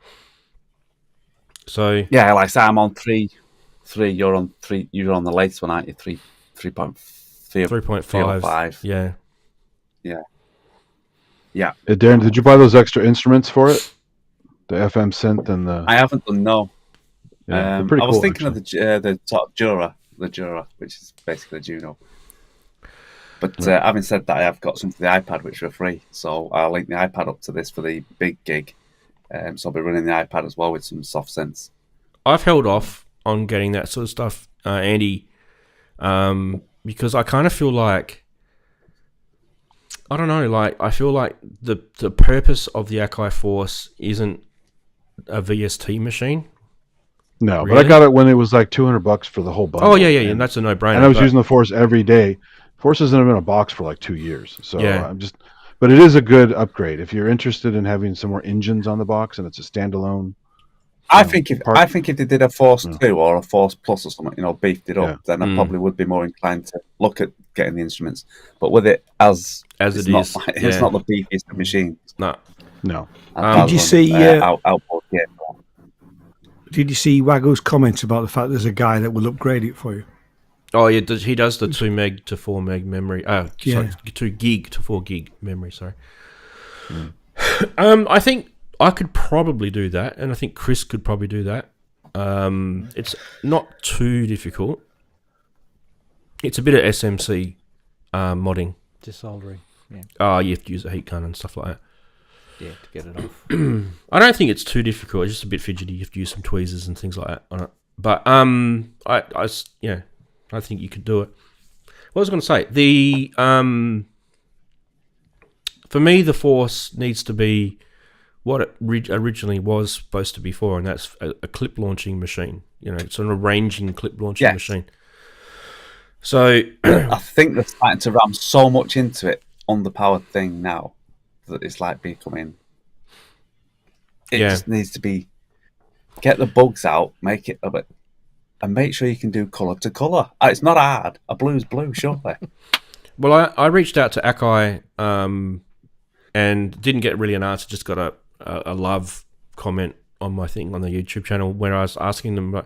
So yeah, like I say, I'm on 3. You're on 3. You're on the latest one, aren't you? 3.5. Yeah. Daren, did you buy those extra instruments for it? The FM synth and the. I haven't done no. Yeah, I was thinking of the top Jura, which is basically a Juno. But having said that, I have got some for the iPad which are free, so I'll link the iPad up to this for the big gig. So I'll be running the iPad as well with some soft synths. I've held off on getting that sort of stuff, Andy, because I kind of feel like, I don't know, I feel like the purpose of the Akai Force isn't a VST machine. No, really? But I got it when it was like $200 for the whole bundle. Oh yeah, and that's a no-brainer. And I was using the Force every day. Force hasn't been in a box for like 2 years, so but it is a good upgrade if you're interested in having some more engines on the box and it's a standalone. I think if they did a Force 2 or a Force Plus or something, beefed it up, then I probably would be more inclined to look at getting the instruments. But with it as it is, it's not the beefiest of machines. No. Did you see? Did you see Waggo's comments about the fact there's a guy that will upgrade it for you? Oh yeah, he does the 2 meg to 4 meg memory. 2 gig to 4 gig memory. Sorry. I think I could probably do that, and I think Chris could probably do that. It's not too difficult. It's a bit of SMC modding. Desoldering. Yeah. You have to use a heat gun and stuff like that. Yeah, to get it off. I don't think it's too difficult. It's just a bit fidgety. You have to use some tweezers and things like that on it. But I think you could do it. What was I going to say? For me, the Force needs to be what it originally was supposed to be for, and that's a clip launching machine. It's an arranging clip launching machine. So I think they're starting to ram so much into it on the powered thing now that it's like becoming. It just needs to be. Get the bugs out, make it a bit, and make sure you can do colour to colour. It's not hard. A blue's blue, surely. Well, I reached out to Akai and didn't get really an answer. Just got a love comment on my thing on the YouTube channel where I was asking them.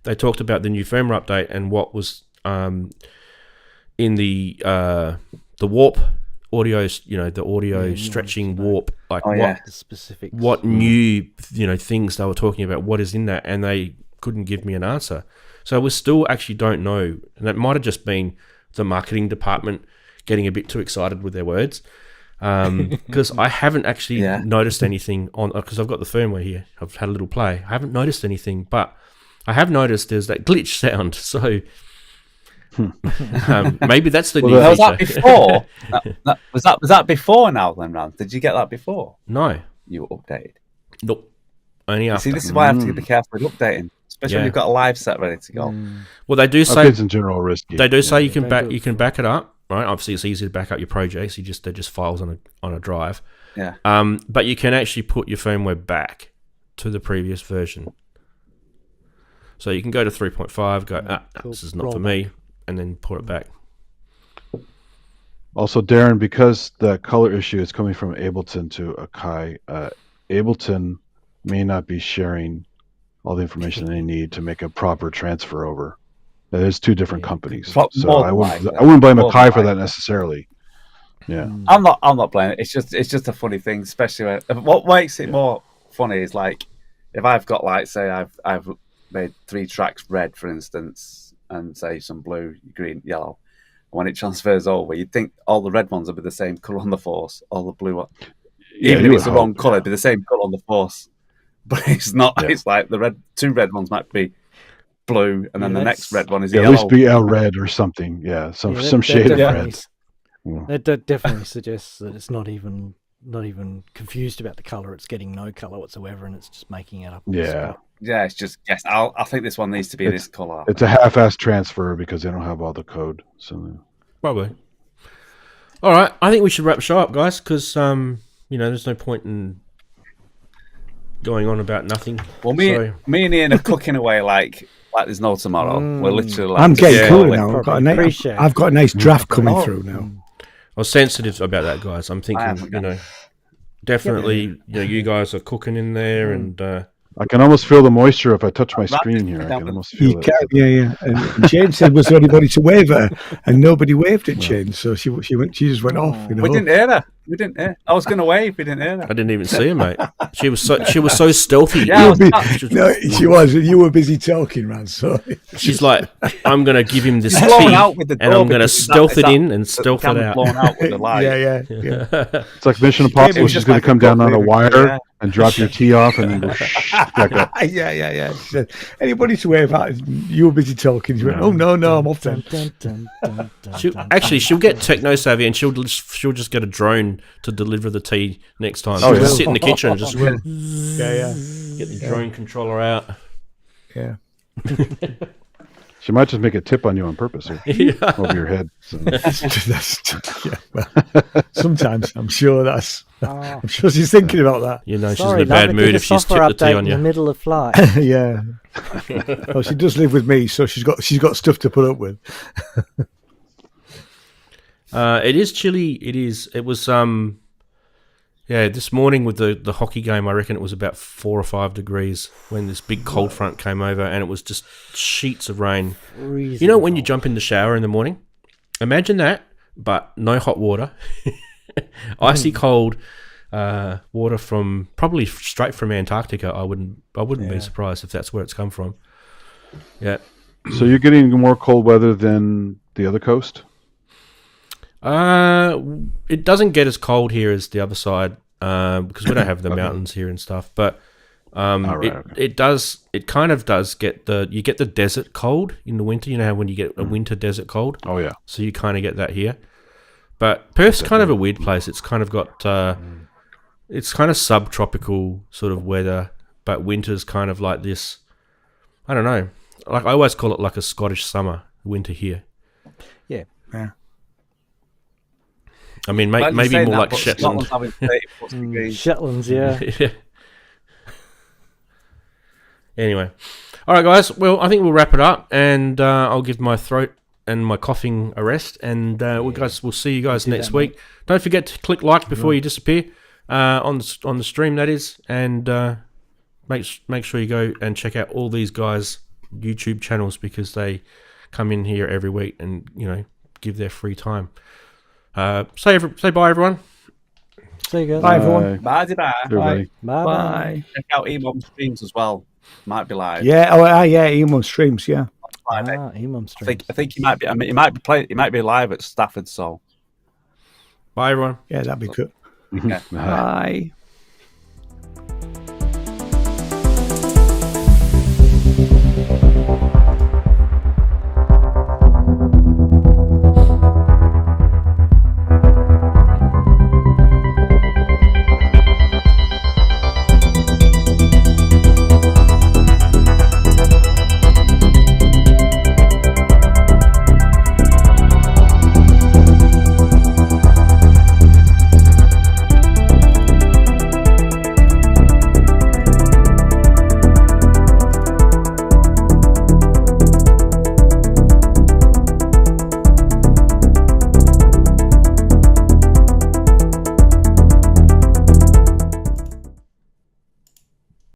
They talked about the new firmware update and what was in the warp audio, the audio stretching warp, like the specifics, what new things they were talking about, what is in that, and they couldn't give me an answer. So we still actually don't know, and that might have just been the marketing department getting a bit too excited with their words, because I haven't actually noticed anything on, because I've got the firmware here. I've had a little play. I haven't noticed anything, but I have noticed there's that glitch sound. So maybe that's the new feature. Was that before? Was that before now then, Rant? Did you get that before? No. You updated? Nope. Only after. See, this is why I have to be careful with updating, especially when you've got a live set ready to go. Well, they do say updates in general are risky. They do say you can back it up, right? Obviously, it's easy to back up your projects. They're just files on a drive. Yeah. But you can actually put your firmware back to the previous version. So you can go to 3.5, go, this is not for me, and then put it back. Also, Daren, because the color issue is coming from Ableton to Akai, Ableton may not be sharing all the information they need to make a proper transfer over. There's two different companies, so I wouldn't blame Akai for that necessarily. Yeah, I'm not blaming it. It's just a funny thing, especially what makes it more funny is like if I've got say I've made 3 tracks red, for instance, and say some blue, green, yellow. When it transfers over, you'd think all the red ones would be the same colour on the force, all the blue ones. Even if it's the wrong colour, it'd be the same colour on the force. But it's not. Yeah. It's like the 2 red ones might be blue, and then the next red one is yellow. At least be red or something. Yeah, some shade of red. That definitely suggests that it's not even confused about the colour. It's getting no colour whatsoever, and it's just making it up. Yeah, it's just guess. I think this one needs to be this colour. It's a half-assed transfer because they don't have all the code. So probably. All right, I think we should wrap the show up, guys, because there's no point in going on about nothing. Well, me and Ian are cooking away like there's no tomorrow. We're literally like, I'm getting cooler now. I've got a nice draft coming through now. I was sensitive about that, guys. I'm thinking, definitely, you guys are cooking in there, and I can almost feel the moisture if I touch my screen here. I can almost feel it. Yeah. And Jane said, "Was there anybody to wave at her?" And nobody waved at Jane, so she just went off. We didn't hear her. We didn't hear. I was going to wave. We didn't hear her. I didn't even see her, mate. She was so stealthy. Yeah, she was. You were busy talking, Rant. So she's like, "I'm going to give him this tea, and I'm going to stealth it in and stealth it out." Blown out with the light. Yeah. It's like Mission Impossible. She's going to come down on a wire and drop your tea off, and then go back up. Yeah. She said, "Anybody to wave at?" You were busy talking. She went, "Oh no, I'm off then." She'll get techno savvy, and she'll just get a drone to deliver the tea next time. Oh, just sit in the kitchen and just yeah. Get the drone controller out. Yeah. She might just make a tip on you on purpose over your head. So. Sometimes I'm sure she's thinking about that. She's in a bad mood if she's tipped the tea on you. In the middle of flight. Yeah. Well, she does live with me, so she's got stuff to put up with. It is chilly. It was this morning with the hockey game, I reckon it was about 4 or 5 degrees when this big cold front came over, and it was just sheets of rain. Freezing when you jump in the shower in the morning? Imagine that, but no hot water. Icy cold water from probably straight from Antarctica. I wouldn't be surprised if that's where it's come from. Yeah. So you're getting more cold weather than the other coast? It doesn't get as cold here as the other side because we don't have the mountains here and stuff. But it does. It kind of does get you get the desert cold in the winter. You know how when you get a winter desert cold. Oh yeah. So you kind of get that here. But Perth's kind of a weird place. It's kind of got it's kind of subtropical sort of weather, but winter's kind of like this. I don't know. Like I always call it like a Scottish summer, winter here. Yeah. I mean, Well, maybe saying more that, like but Shetland. Scotland's having 30+ degrees. Shetlands, yeah. Yeah. Anyway, all right, guys. Well, I think we'll wrap it up, and I'll give my throat and my coughing a rest, and we'll see you guys next week. Don't forget to click like before you disappear on the stream, that is, and make sure you go and check out all these guys' YouTube channels because they come in here every week and give their free time. Say bye, everyone. See you guys. Bye, everyone. Bye. Everybody. Bye. Check out Emom streams as well. Might be live. Yeah. Yeah. Emon streams. Yeah. Friday. Emom streams. I think he might be. I mean, he might be live at Stafford. So Bye, everyone. Yeah, that'd be good. yeah. Bye.